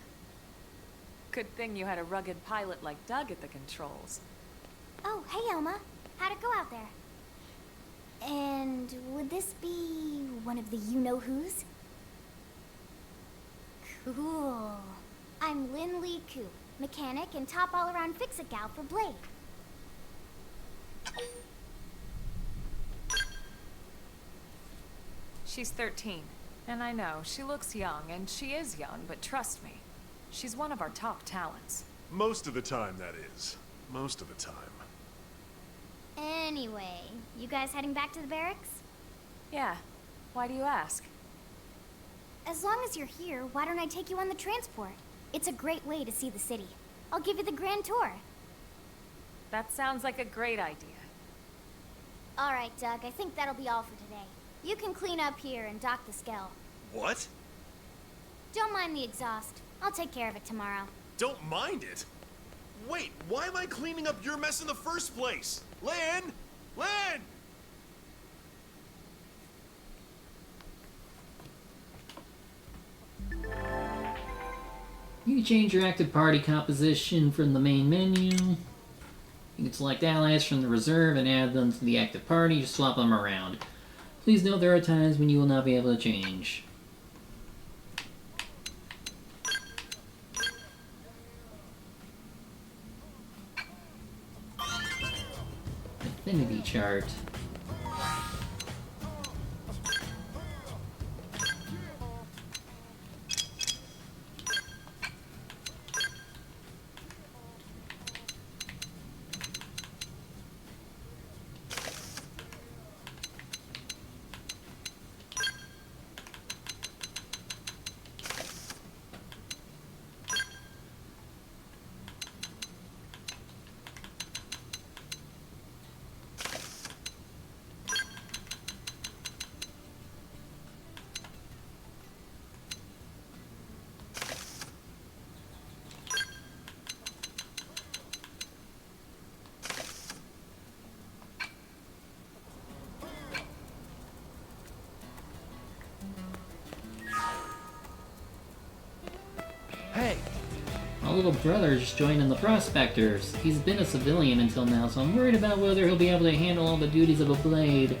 Good thing you had a rugged pilot like Doug at the controls. Oh, hey Elma. How'd it go out there? And would this be one of the you-know-who's? Cool. I'm Lynn Lee Koo, mechanic and top all-around fix-it gal for Blade. She's 13. And I know, she looks young, and she is young, but trust me, she's one of our top talents. Most of the time, that is. Most of the time. Anyway, you guys heading back to the barracks? Yeah. Why do you ask? As long as you're here, why don't I take you on the transport? It's a great way to see the city. I'll give you the grand tour. That sounds like a great idea. Alright, Doug, I think that'll be all for today. You can clean up here and dock the Skell. What? Don't mind the exhaust. I'll take care of it tomorrow. Don't mind it? Wait, why am I cleaning up your mess in the first place? Lynn! Lynn! You can change your active party composition from the main menu. You can select allies from the reserve and add them to the active party. Just swap them around. Please note there are times when you will not be able to change. Affinity chart. Hey, My little brother just joined in the Prospectors. He's been a civilian until now, so I'm worried about whether he'll be able to handle all the duties of a blade.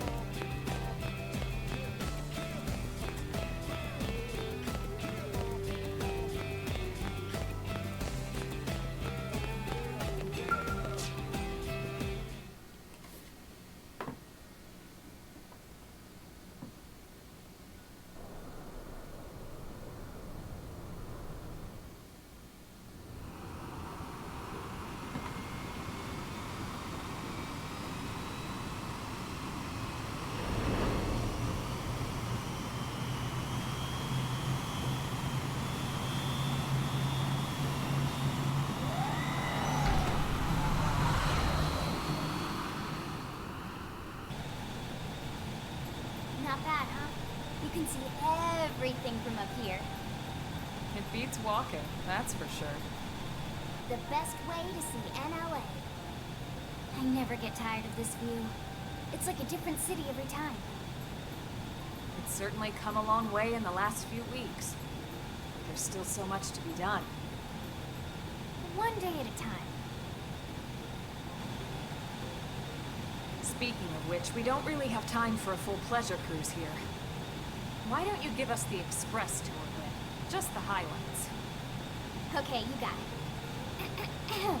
Not bad, huh? You can see everything from up here. It beats walking, that's for sure. The best way to see NLA. I never get tired of this view. It's like a different city every time. It's certainly come a long way in the last few weeks. There's still so much to be done. One day at a time. Speaking of which, we don't really have time for a full pleasure cruise here. Why don't you give us the express tour then? Just the highlights. Okay, you got it.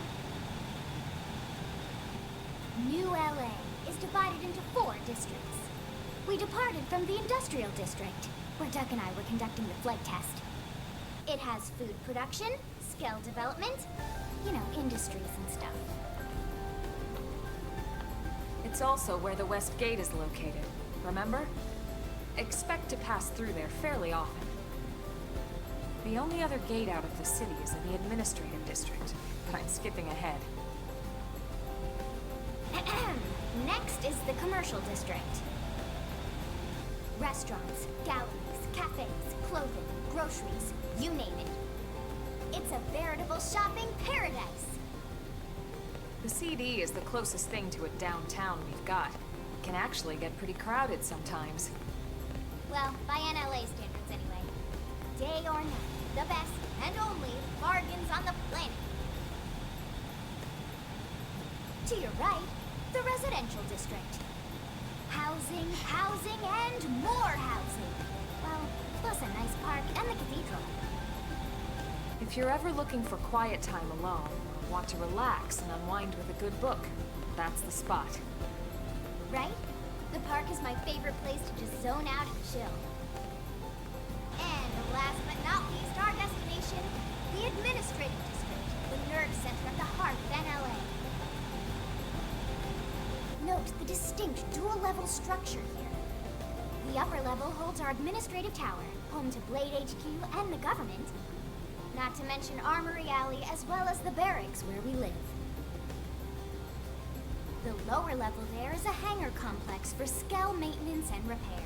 New LA is divided into 4 districts. We departed from the Industrial District, where Doug and I were conducting the flight test. It has food production, skill development, you know, industries and stuff. It's also where the West Gate is located, remember? Expect to pass through there fairly often. The only other gate out of the city is in the Administrative District, but I'm skipping ahead. Next is the Commercial District. Restaurants, galleries, cafes, clothing, groceries, you name it. It's a veritable shopping paradise. The CD is the closest thing to a downtown we've got. It can actually get pretty crowded sometimes. Well, by NLA standards anyway. Day or night, the best and only bargains on the planet. To your right, the Residential District. Housing, housing, and more housing. Well, plus a nice park and the cathedral. If you're ever looking for quiet time alone, or want to relax and unwind with a good book, that's the spot. Right? The park is my favorite place to just zone out and chill. And last but not least, our destination, the Administrative District, the nerve center at the heart of NLA. Note the distinct dual-level structure here. The upper level holds our administrative tower, home to Blade HQ and the government. Not to mention Armory Alley as well as the barracks where we live. lower level there is a hangar complex for Skell maintenance and repairs.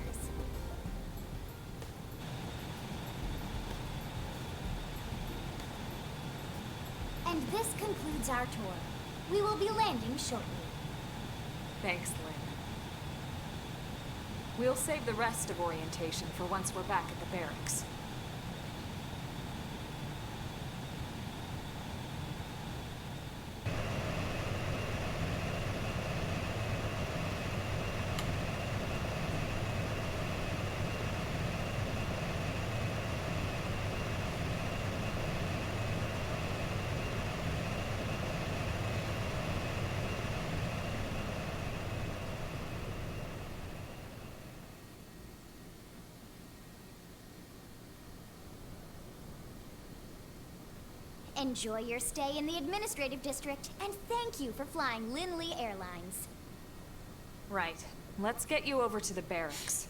And this concludes our tour. We will be landing shortly. Thanks, Lynn. We'll save the rest of orientation for once we're back at the barracks. Enjoy your stay in the administrative district, and thank you for flying Lindley Airlines. Right. Let's get you over to the barracks.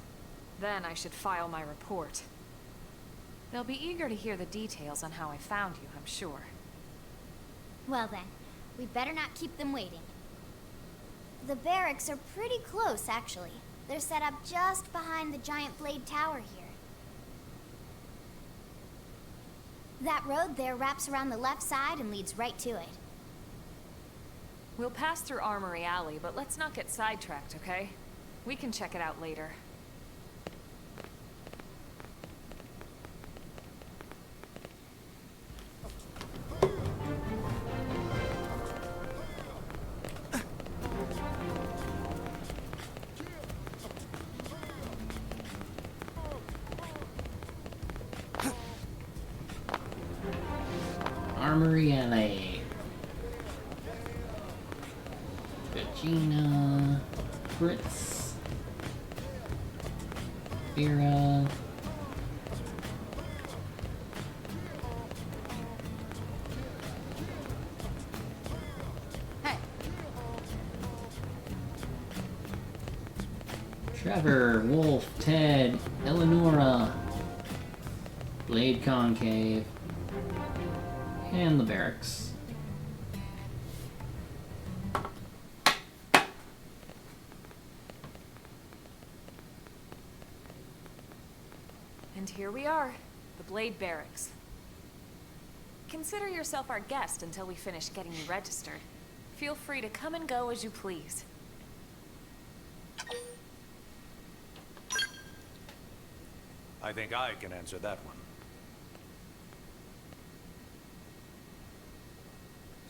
Then I should file my report. They'll be eager to hear the details on how I found you, I'm sure. Well then, we better not keep them waiting. The barracks are pretty close, actually. They're set up just behind the giant blade tower here. That road there wraps around the left side and leads right to it. We'll pass through Armory Alley, but let's not get sidetracked, okay? We can check it out later. Armory LA. Regina. Fritz. Vera. Hey. Trevor, Wolf, Ted, Eleonora. Blade Concave. And the barracks. And here we are, the Blade Barracks. Consider yourself our guest until we finish getting you registered. Feel free to come and go as you please. I think I can answer that one.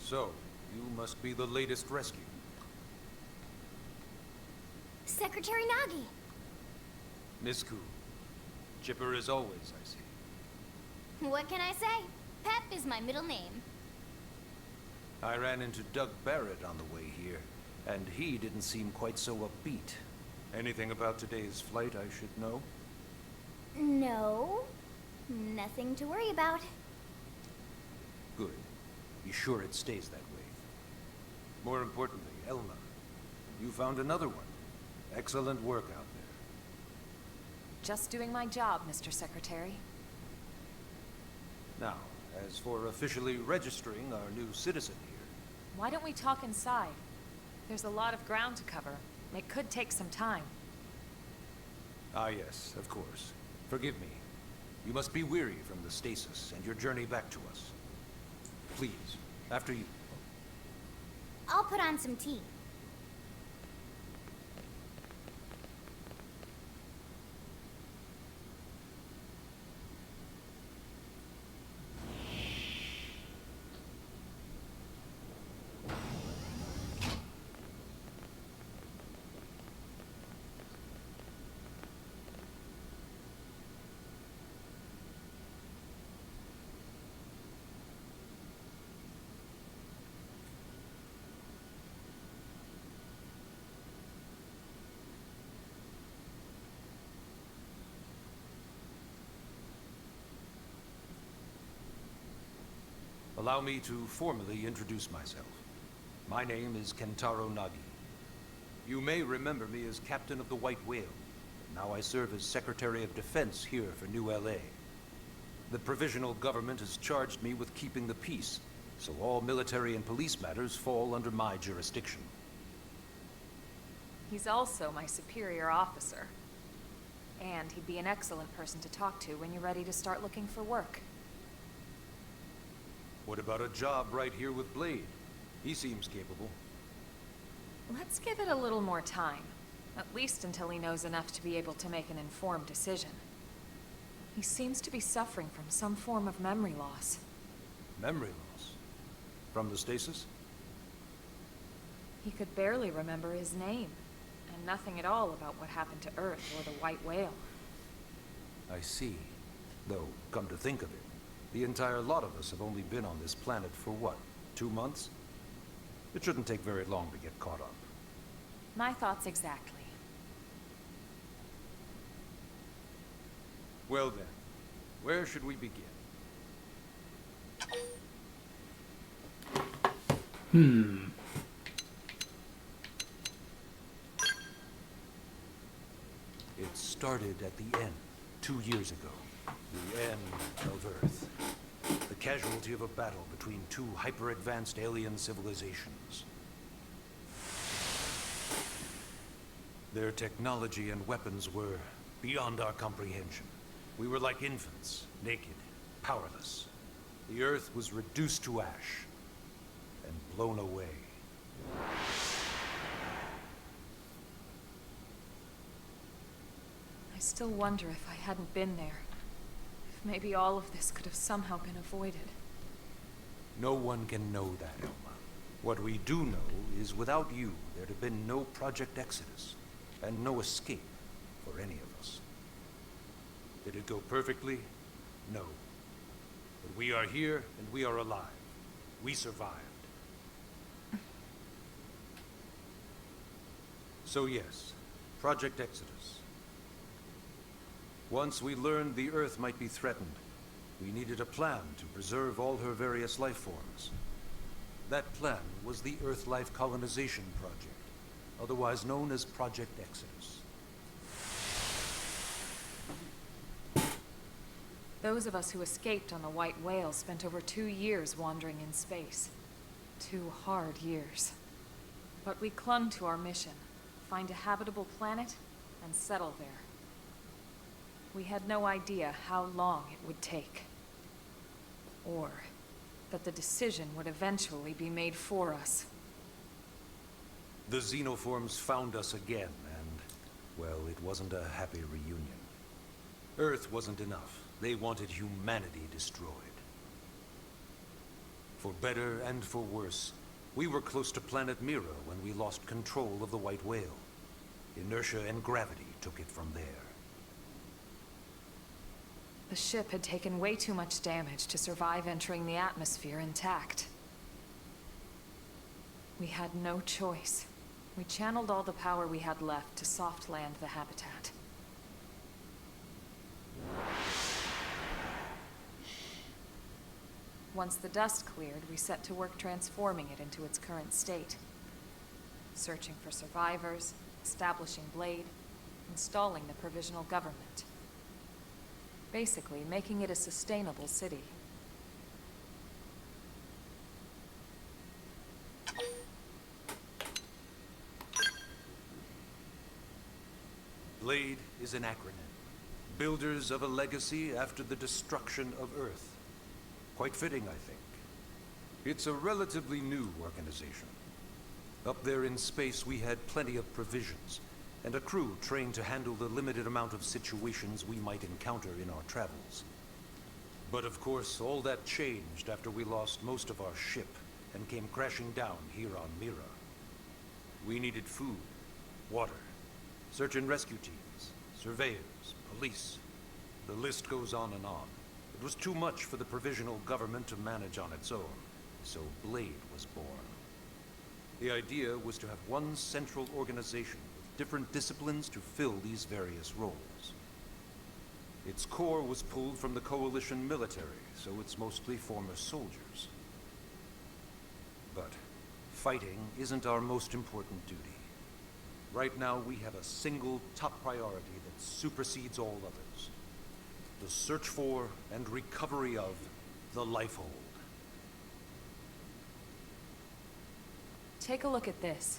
So, you must be the latest rescue. Secretary Nagi! Miss Koo. Chipper as always, I see. What can I say? Pep is my middle name. I ran into Doug Barrett on the way here, and he didn't seem quite so upbeat. Anything about today's flight I should know? No. Nothing to worry about. Good. Be sure it stays that way. More importantly, Elma, you found another one. Excellent work out there. Just doing my job, Mr. Secretary. Now, as for officially registering our new citizen here... Why don't we talk inside? There's a lot of ground to cover. It could take some time. Ah yes, of course. Forgive me. You must be weary from the stasis and your journey back to us. Please, after you... I'll put on some tea. Allow me to formally introduce myself. My name is Kentaro Nagi. You may remember me as Captain of the White Whale. Now I serve as Secretary of Defense here for New LA. The provisional government has charged me with keeping the peace, so all military and police matters fall under my jurisdiction. He's also my superior officer. And he'd be an excellent person to talk to when you're ready to start looking for work. What about a job right here with Blade? He seems capable. Let's give it a little more time. At least until he knows enough to be able to make an informed decision. He seems to be suffering from some form of memory loss. Memory loss? From the stasis? He could barely remember his name, and nothing at all about what happened to Earth or the White Whale. I see. Though, come to think of it, the entire lot of us have only been on this planet for what, 2 months? It shouldn't take very long to get caught up. My thoughts exactly. Well then, where should we begin? It started at the end, 2 years ago. The end of Earth. The casualty of a battle between two hyper-advanced alien civilizations. Their technology and weapons were beyond our comprehension. We were like infants, naked, powerless. The Earth was reduced to ash and blown away. I still wonder if I hadn't been there. If maybe all of this could have somehow been avoided. No one can know that, Elma. What we do know is without you, there'd have been no Project Exodus, and no escape for any of us. Did it go perfectly? No. But we are here, and we are alive. We survived. So yes, Project Exodus. Once we learned the Earth might be threatened, we needed a plan to preserve all her various life forms. That plan was the Earth Life Colonization Project, otherwise known as Project Exodus. Those of us who escaped on the White Whale spent over 2 years wandering in space. 2 hard years. But we clung to our mission, find a habitable planet, and settle there. We had no idea how long it would take. Or that the decision would eventually be made for us. The xenoforms found us again, and, well, it wasn't a happy reunion. Earth wasn't enough. They wanted humanity destroyed. For better and for worse, we were close to planet Mira when we lost control of the White Whale. Inertia and gravity took it from there. The ship had taken way too much damage to survive entering the atmosphere intact. We had no choice. We channeled all the power we had left to soft land the habitat. Once the dust cleared, we set to work transforming it into its current state. Searching for survivors, establishing Blade, installing the provisional government. Basically, making it a sustainable city. Blade is an acronym. Builders of a legacy after the destruction of Earth. Quite fitting, I think. It's a relatively new organization. Up there in space, we had plenty of provisions, and a crew trained to handle the limited amount of situations we might encounter in our travels. But of course, all that changed after we lost most of our ship and came crashing down here on Mira. We needed food, water, search and rescue teams, surveyors, police. The list goes on and on. It was too much for the provisional government to manage on its own, so Blade was born. The idea was to have one central organization with different disciplines to fill these various roles. Its core was pulled from the Coalition military, so it's mostly former soldiers. But fighting isn't our most important duty. Right now, we have a single top priority that supersedes all others. The search for and recovery of the Lifehold. Take a look at this.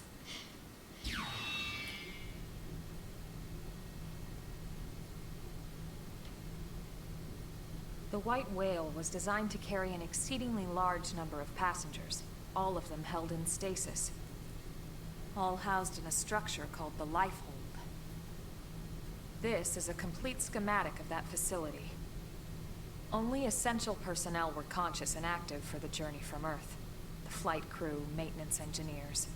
The White Whale was designed to carry an exceedingly large number of passengers, all of them held in stasis, all housed in a structure called the Lifehold. This is a complete schematic of that facility. Only essential personnel were conscious and active for the journey from Earth. The flight crew, maintenance engineers,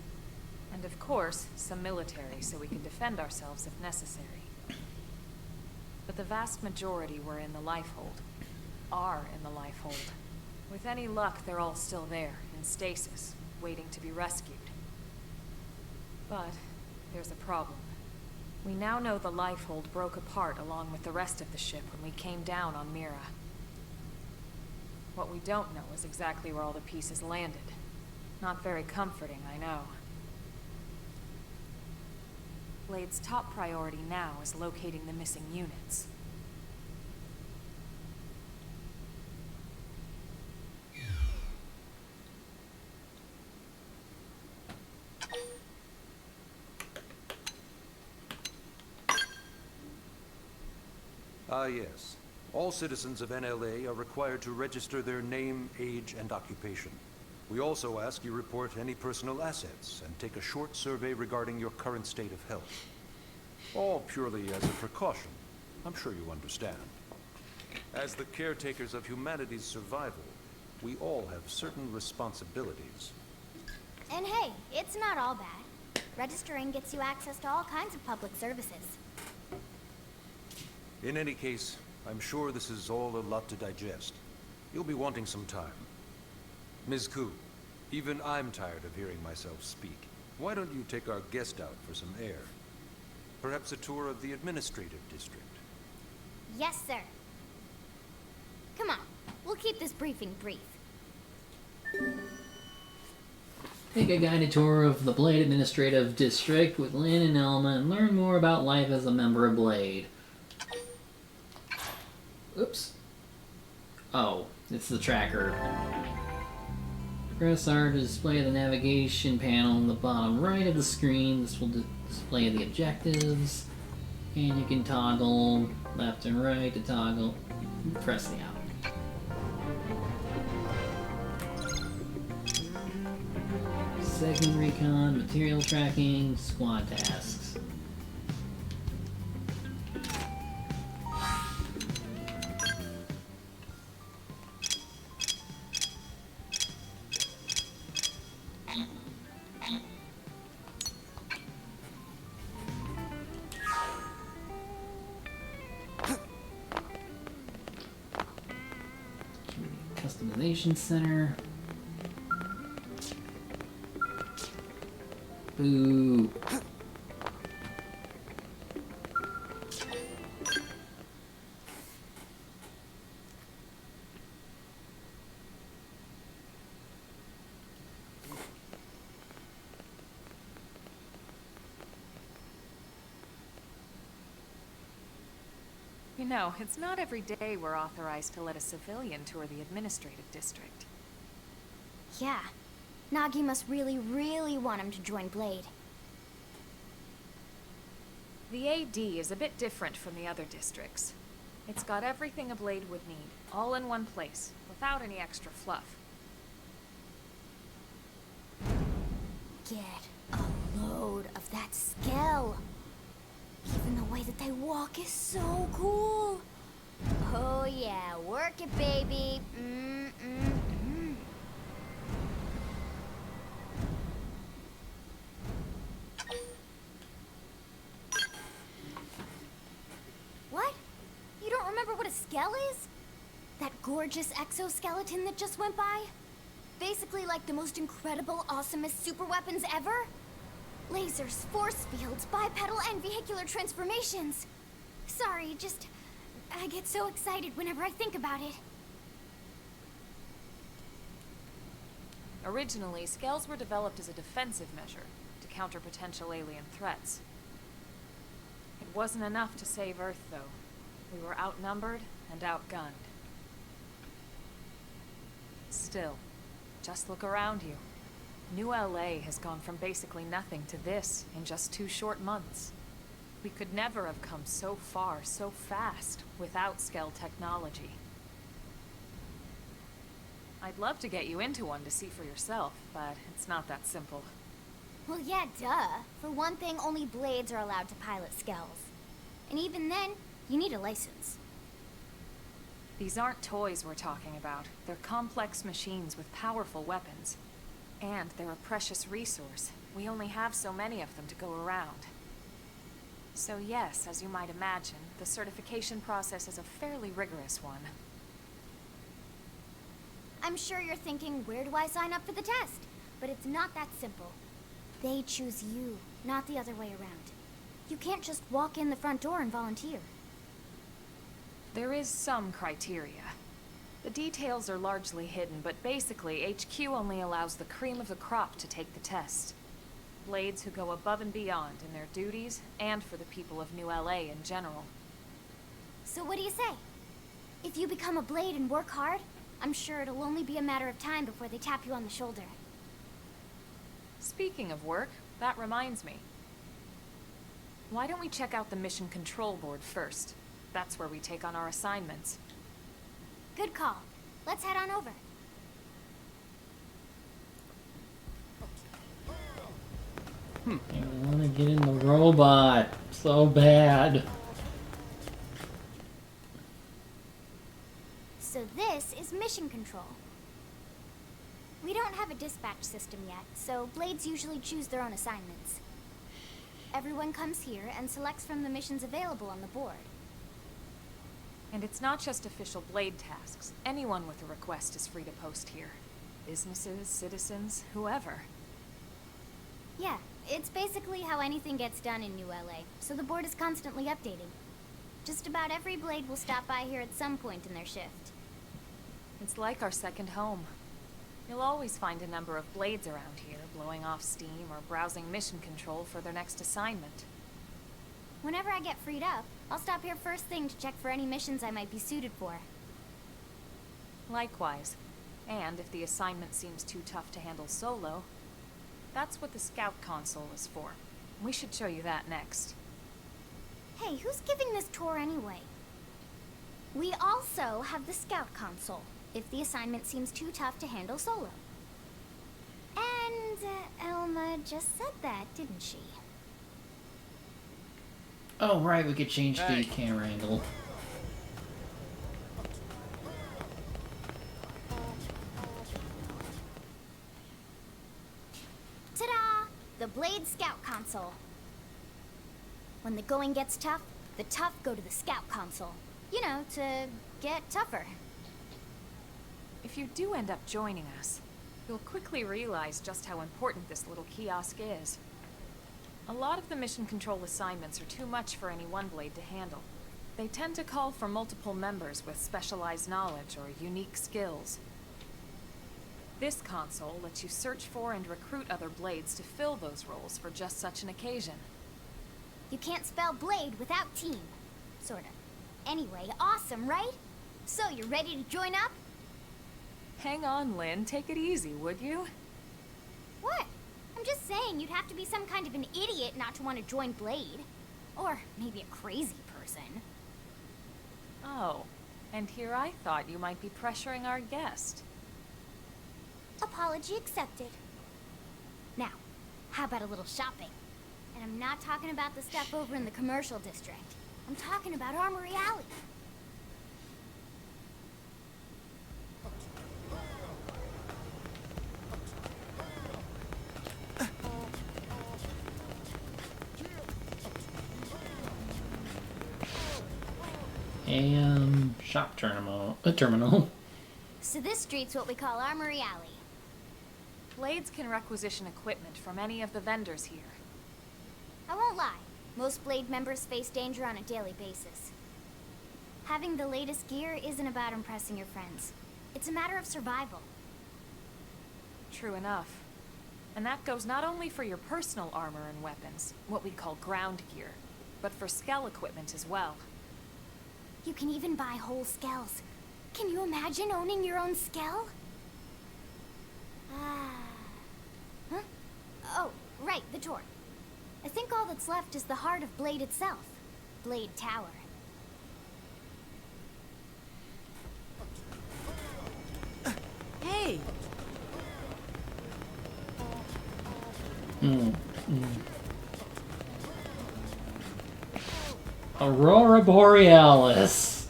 and of course, some military so we could defend ourselves if necessary. But the vast majority were in the Lifehold. Are in the Lifehold. With any luck, they're all still there, in stasis, waiting to be rescued. But there's a problem. We now know the Lifehold broke apart along with the rest of the ship when we came down on Mira. What we don't know is exactly where all the pieces landed. Not very comforting, I know. Blade's top priority now is locating the missing units. Ah, yes. All citizens of NLA are required to register their name, age, and occupation. We also ask you report any personal assets and take a short survey regarding your current state of health. All purely as a precaution. I'm sure you understand. As the caretakers of humanity's survival, we all have certain responsibilities. And hey, it's not all bad. Registering gets you access to all kinds of public services. In any case, I'm sure this is all a lot to digest. You'll be wanting some time. Ms. Ku, even I'm tired of hearing myself speak. Why don't you take our guest out for some air? Perhaps a tour of the administrative district. Yes, sir. Come on, we'll keep this briefing brief. Take a guided tour of the Blade Administrative District with Lynn and Elma and learn more about life as a member of Blade. Oops. Oh, it's the tracker. Press R to display the navigation panel in the bottom right of the screen. This will display the objectives. And you can toggle left and right to toggle. Press the out. Segment recon, material tracking, squad tasks. Customization center. Boo. You know, it's not every day we're authorized to let a civilian tour the administrative district. Yeah. Nagi must really, really want him to join Blade. The AD is a bit different from the other districts. It's got everything a Blade would need, all in one place, without any extra fluff. Get a load of that scale. Even the way that they walk is so cool. Oh yeah, work it, baby. What? You don't remember what a skell is? That gorgeous exoskeleton that just went by? Basically like the most incredible, awesomest super weapons ever? Lasers, force fields, bipedal and vehicular transformations. Sorry, I get so excited whenever I think about it. Originally, scales were developed as a defensive measure to counter potential alien threats. It wasn't enough to save Earth, though. We were outnumbered and outgunned. Still, just look around you. New LA has gone from basically nothing to this in just 2 short months. We could never have come so far, so fast, without Skell technology. I'd love to get you into one to see for yourself, but it's not that simple. Well, yeah, duh. For one thing, only blades are allowed to pilot skells. And even then, you need a license. These aren't toys we're talking about. They're complex machines with powerful weapons. And they're a precious resource. We only have so many of them to go around. So yes, as you might imagine, the certification process is a fairly rigorous one. I'm sure you're thinking, where do I sign up for the test? But it's not that simple. They choose you, not the other way around. You can't just walk in the front door and volunteer. There is some criteria. The details are largely hidden, but basically, HQ only allows the cream of the crop to take the test. Blades who go above and beyond in their duties, and for the people of New LA in general. So what do you say? If you become a blade and work hard, I'm sure it'll only be a matter of time before they tap you on the shoulder. Speaking of work, that reminds me. Why don't we check out the mission control board first? That's where we take on our assignments. Good call. Let's head on over. I want to get in the robot so bad. So this is mission control. We don't have a dispatch system yet, so blades usually choose their own assignments. Everyone comes here and selects from the missions available on the board. And it's not just official blade tasks. Anyone with a request is free to post here. Businesses, citizens, whoever. Yeah, it's basically how anything gets done in New LA, so the board is constantly updating. Just about every blade will stop by here at some point in their shift. It's like our second home. You'll always find a number of blades around here, blowing off steam or browsing mission control for their next assignment. Whenever I get freed up, I'll stop here first thing to check for any missions I might be suited for. Likewise. And if the assignment seems too tough to handle solo, that's what the scout console is for. We should show you that next. Hey, who's giving this tour anyway? We also have the scout console, if the assignment seems too tough to handle solo. And Elma just said that, didn't she? Oh, right, we could change the camera angle. Ta-da! The Blade Scout Console. When the going gets tough, the tough go to the Scout Console. You know, to get tougher. If you do end up joining us, you'll quickly realize just how important this little kiosk is. A lot of the mission control assignments are too much for any one blade to handle. They tend to call for multiple members with specialized knowledge or unique skills. This console lets you search for and recruit other blades to fill those roles for just such an occasion. You can't spell blade without team. Sorta. Anyway, awesome, right? So, you ready to join up? Hang on, Lynn. Take it easy, would you? What? I'm just saying you'd have to be some kind of an idiot not to want to join Blade. Or maybe a crazy person. Oh, and here I thought you might be pressuring our guest. Apology accepted. Now, how about a little shopping? And I'm not talking about the stuff over in the commercial district. I'm talking about Armory Alley. Shop terminal. So this street's what we call Armory Alley. Blades can requisition equipment from any of the vendors here. I won't lie, most Blade members face danger on a daily basis. Having the latest gear isn't about impressing your friends. It's a matter of survival. True enough. And that goes not only for your personal armor and weapons, what we call ground gear, but for skell equipment as well. You can even buy whole skells. Can you imagine owning your own skell? Huh? Oh, right, the tour. I think all that's left is the heart of Blade itself. Blade Tower. Hey! Hey! Aurora Borealis.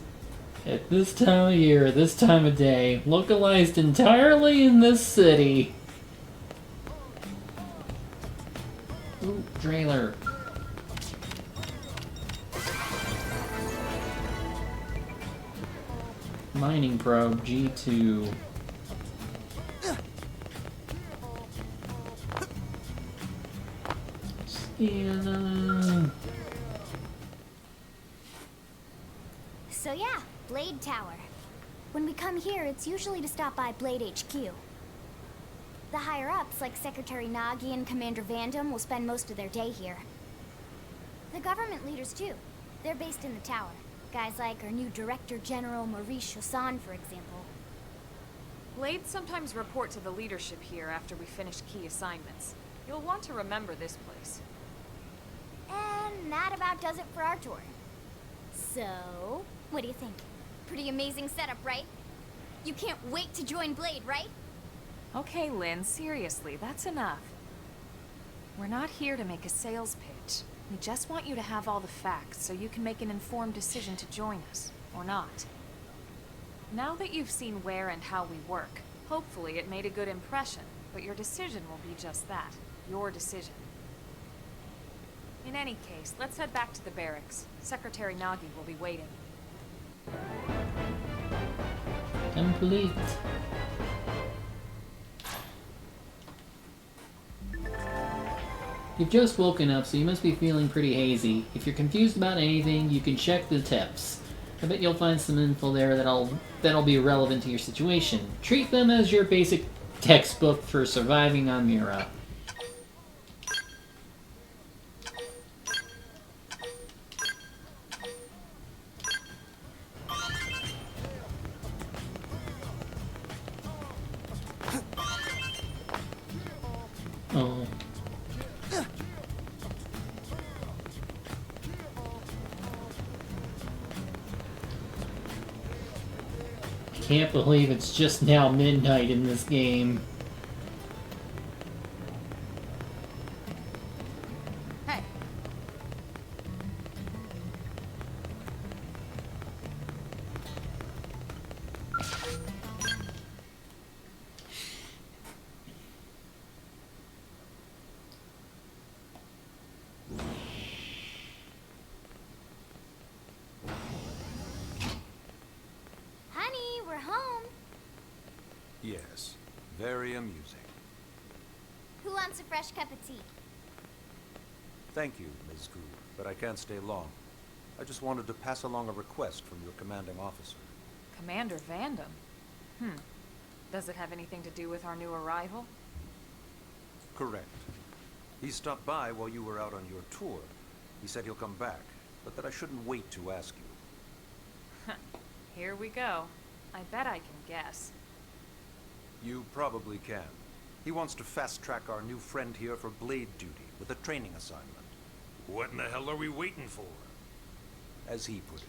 At this time of year, this time of day, localized entirely in this city. Ooh, trailer. Mining probe G2. Scanner. So yeah, Blade Tower. When we come here, it's usually to stop by Blade HQ. The higher-ups, like Secretary Nagi and Commander Vandam, will spend most of their day here. The government leaders, too. They're based in the tower. Guys like our new Director General Maurice Chassan, for example. Blades sometimes report to the leadership here after we finish key assignments. You'll want to remember this place. And that about does it for our tour. So, what do you think? Pretty amazing setup, right? You can't wait to join Blade, right? Okay, Lynn, seriously, that's enough. We're not here to make a sales pitch. We just want you to have all the facts so you can make an informed decision to join us, or not. Now that you've seen where and how we work, hopefully it made a good impression, but your decision will be just that, your decision. In any case, let's head back to the barracks. Secretary Nagi will be waiting. Complete. You've just woken up, so you must be feeling pretty hazy. If you're confused about anything, you can check the tips. I bet you'll find some info there that'll be relevant to your situation. Treat them as your basic textbook for surviving on Mira. Oh. Can't believe it's just now midnight in this game. Hey! Honey, we're home. Yes, very amusing. Who wants a fresh cup of tea? Thank you, Ms. Gu, but I can't stay long. I just wanted to pass along a request from your commanding officer. Commander Vandam? Does it have anything to do with our new arrival? Correct. He stopped by while you were out on your tour. He said he'll come back, but that I shouldn't wait to ask you. Here we go. I bet I can guess. You probably can. He wants to fast-track our new friend here for blade duty with a training assignment. What in the hell are we waiting for? As he put it.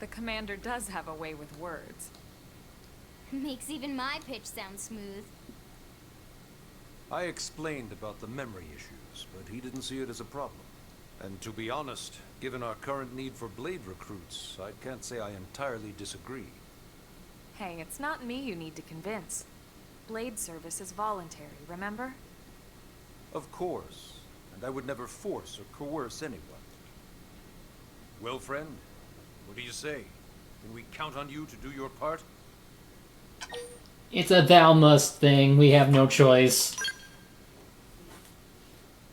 The commander does have a way with words. Makes even my pitch sound smooth. I explained about the memory issues, but he didn't see it as a problem. And to be honest, given our current need for blade recruits, I can't say I entirely disagree. Hey, it's not me you need to convince. Blade service is voluntary, remember? Of course, and I would never force or coerce anyone. Well, friend, what do you say? Can we count on you to do your part? It's a thou must thing. We have no choice.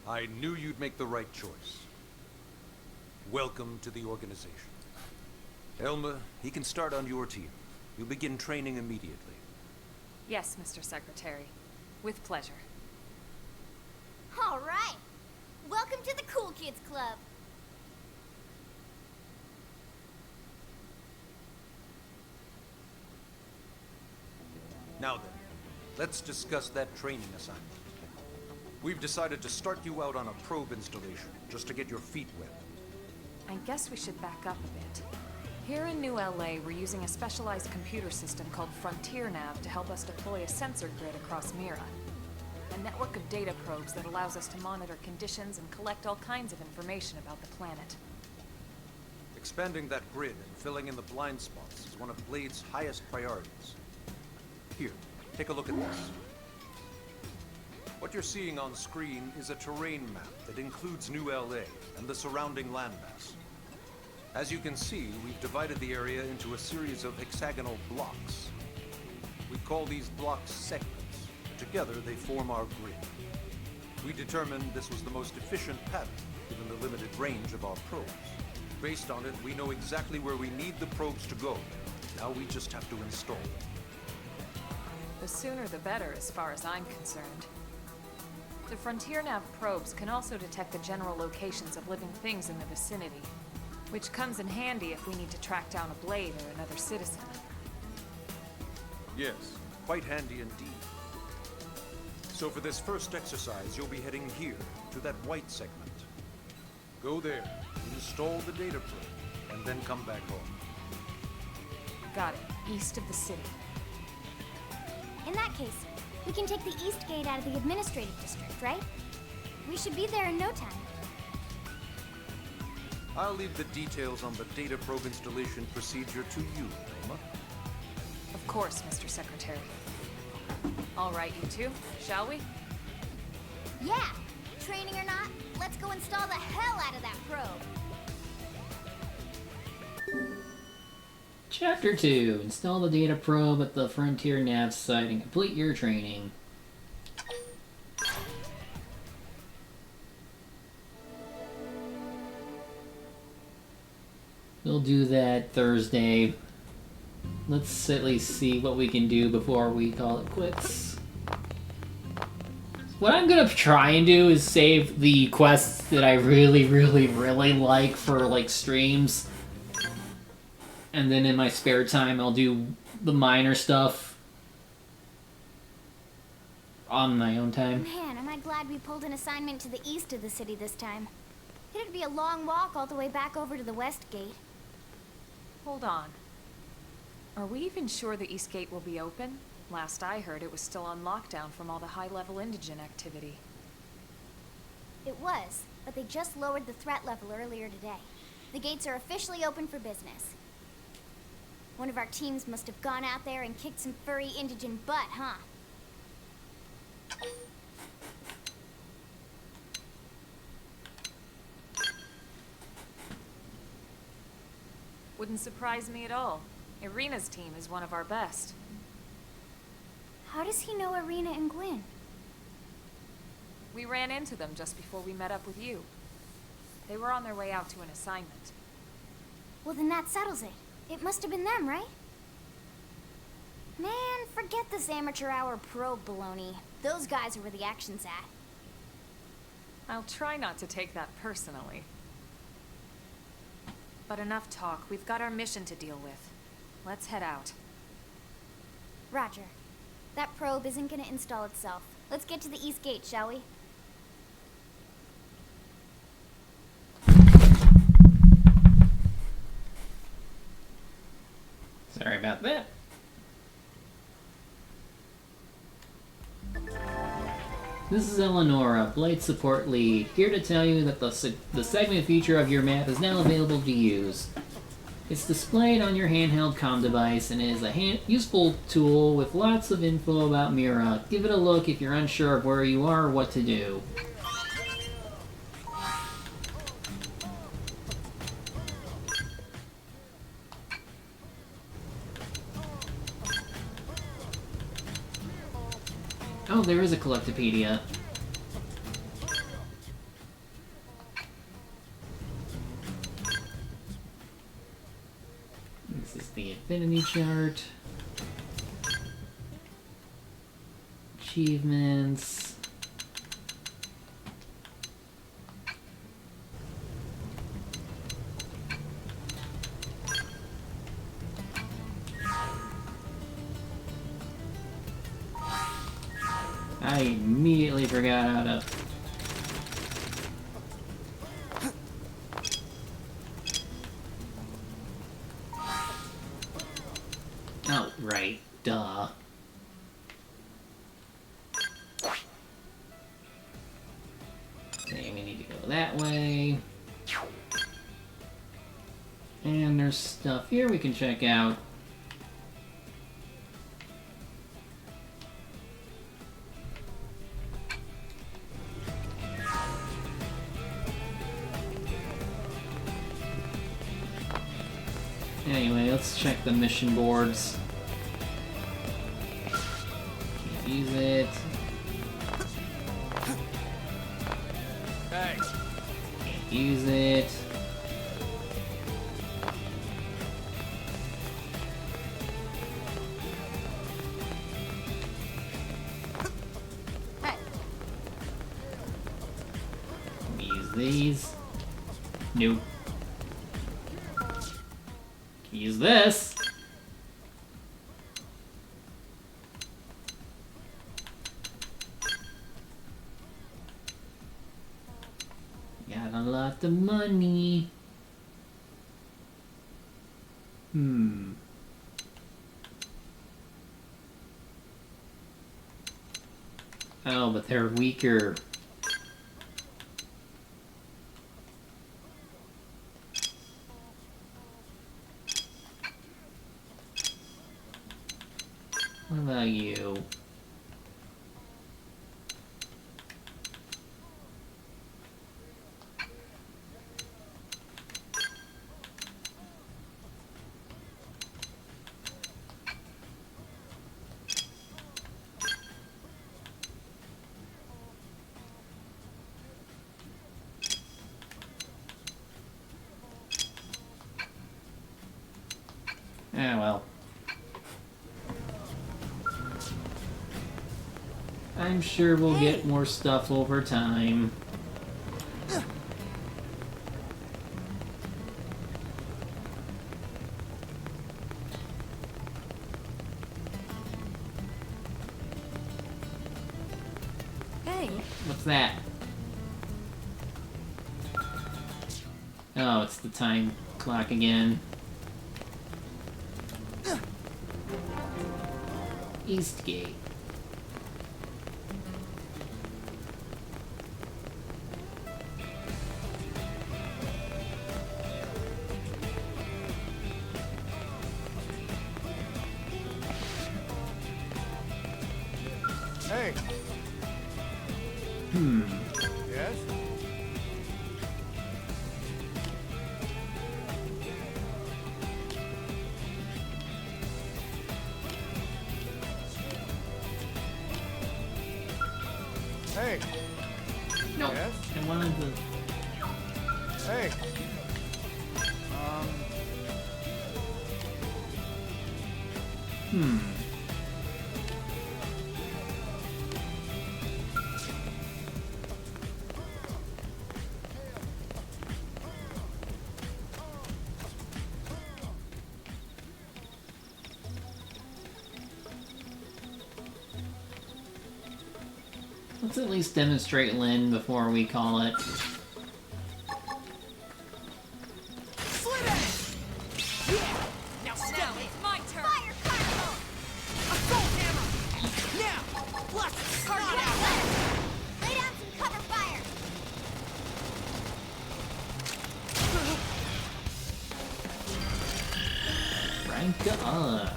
I knew you'd make the right choice. Welcome to the organization. Elma, he can start on your team. You'll begin training immediately. Yes, Mr. Secretary. With pleasure. All right. Welcome to the Cool Kids Club. Now then, let's discuss that training assignment. We've decided to start you out on a probe installation, just to get your feet wet. I guess we should back up a bit. Here in New LA, we're using a specialized computer system called Frontier Nav to help us deploy a sensor grid across Mira. A network of data probes that allows us to monitor conditions and collect all kinds of information about the planet. Expanding that grid and filling in the blind spots is one of Blade's highest priorities. Here, take a look at this. What you're seeing on screen is a terrain map that includes New LA and the surrounding landmass. As you can see, we've divided the area into a series of hexagonal blocks. We call these blocks segments. Together, they form our grid. We determined this was the most efficient pattern, given the limited range of our probes. Based on it, we know exactly where we need the probes to go. Now we just have to install them. The sooner the better, as far as I'm concerned. The Frontier Nav probes can also detect the general locations of living things in the vicinity, which comes in handy if we need to track down a Blade or another citizen. Yes, quite handy indeed. So for this first exercise, you'll be heading here, to that white segment. Go there, install the data probe, and then come back home. Got it. East of the city. In that case, we can take the East Gate out of the administrative district, right? We should be there in no time. I'll leave the details on the data probe installation procedure to you, Emma. Of course, Mr. Secretary. All right, you two, shall we? Yeah! Training or not, let's go install the hell out of that probe! Chapter 2. Install the data probe at the Frontier Nav site and complete your training. We'll do that Thursday. Let's at least see what we can do before we call it quits. What I'm gonna try and do is save the quests that I really like for like streams. And then in my spare time I'll do the minor stuff on my own time. Man, am I glad we pulled an assignment to the east of the city this time. It'd be a long walk all the way back over to the West Gate. Hold on. Are we even sure the East Gate will be open? Last I heard, it was still on lockdown from all the high-level indigen activity. It was, but they just lowered the threat level earlier today. The gates are officially open for business. One of our teams must have gone out there and kicked some furry indigen butt, huh? Wouldn't surprise me at all. Irina's team is one of our best. How does he know Irina and Gwyn? We ran into them just before we met up with you. They were on their way out to an assignment. Well, then that settles it. It must have been them, right? Man, forget this amateur hour probe baloney. Those guys are where the action's at. I'll try not to take that personally. But enough talk. We've got our mission to deal with. Let's head out. Roger. That probe isn't gonna install itself. Let's get to the East Gate, shall we? Sorry about that. This is Eleonora, Blade Support Lead, here to tell you that the segment feature of your map is now available to use. It's displayed on your handheld comm device and is a useful tool with lots of info about Mira. Give it a look if you're unsure of where you are or what to do. Oh, there is a Collectopedia. This is the affinity chart. Achievements. I immediately forgot how to... duh. Okay, we need to go that way. And there's stuff here we can check out. Anyway, let's check the mission boards. Can't use it. Hey. Can't use it. Use these. Nope. Can use this. Got a lot of money. Oh, but they're weaker. What about you? Ah, well. I'm sure we'll get more stuff over time. Hey. What's that? Oh, it's the time clock again. Eastgate. Hey. Yes? Hey. No, Yes? I wanted to. Hey. Let's at least demonstrate Lynn before we call it. Now it's my turn. Fire Carnival! Assault hammer. Now. Blast the snot out. Lay down some cover fire! Rank up.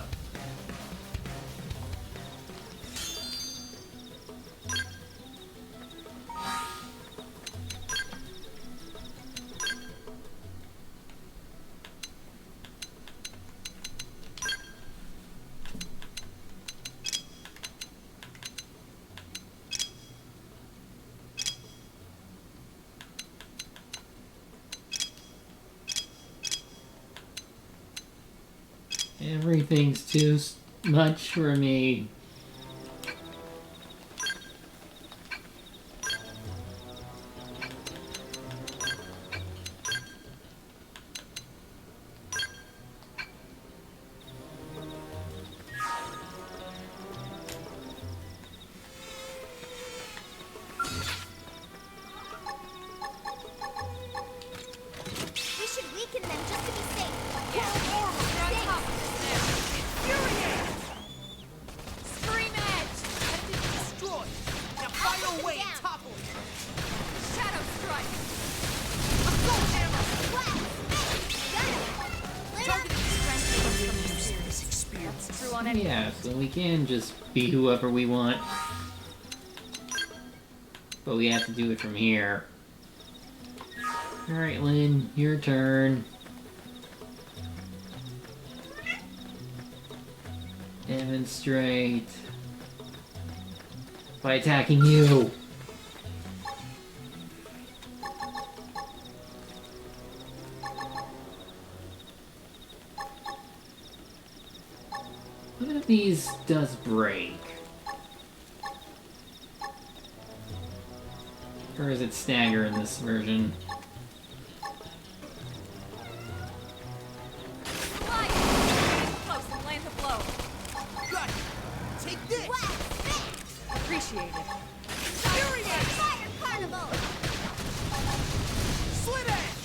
Everything's too much for me. We should weaken them just to be safe. Yeah. You're on top of this now. Infuriate. any Yeah, so we can just be whoever we want. But we have to do it from here. Alright, Lynn, your turn. Demonstrate by attacking you. What if these does break? Or is it stagger in this version? close and land a blow. Got it. Take this. Appreciated. Furious! Fire Carnival! Slit edge.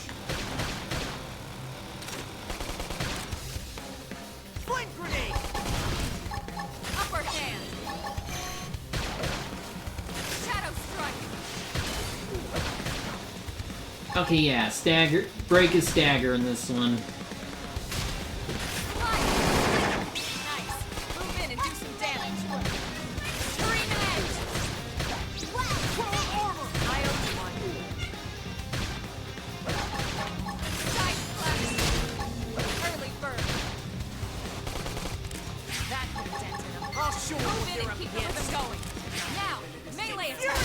Flame grenade. Upper hand. Shadow strike. Okay, yeah, stagger. Break is stagger in this one. Nice. Move in and do some damage. Serena edge. I owe you one. Side flash. Early bird. That could have dented him. I'll show Move you in and keep the rhythm going. Now, melee attack.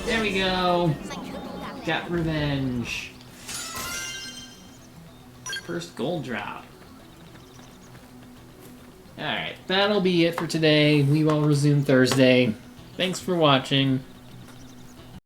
There we go. Got revenge. First gold drop. Alright, that'll be it for today. We will resume Thursday. Thanks for watching.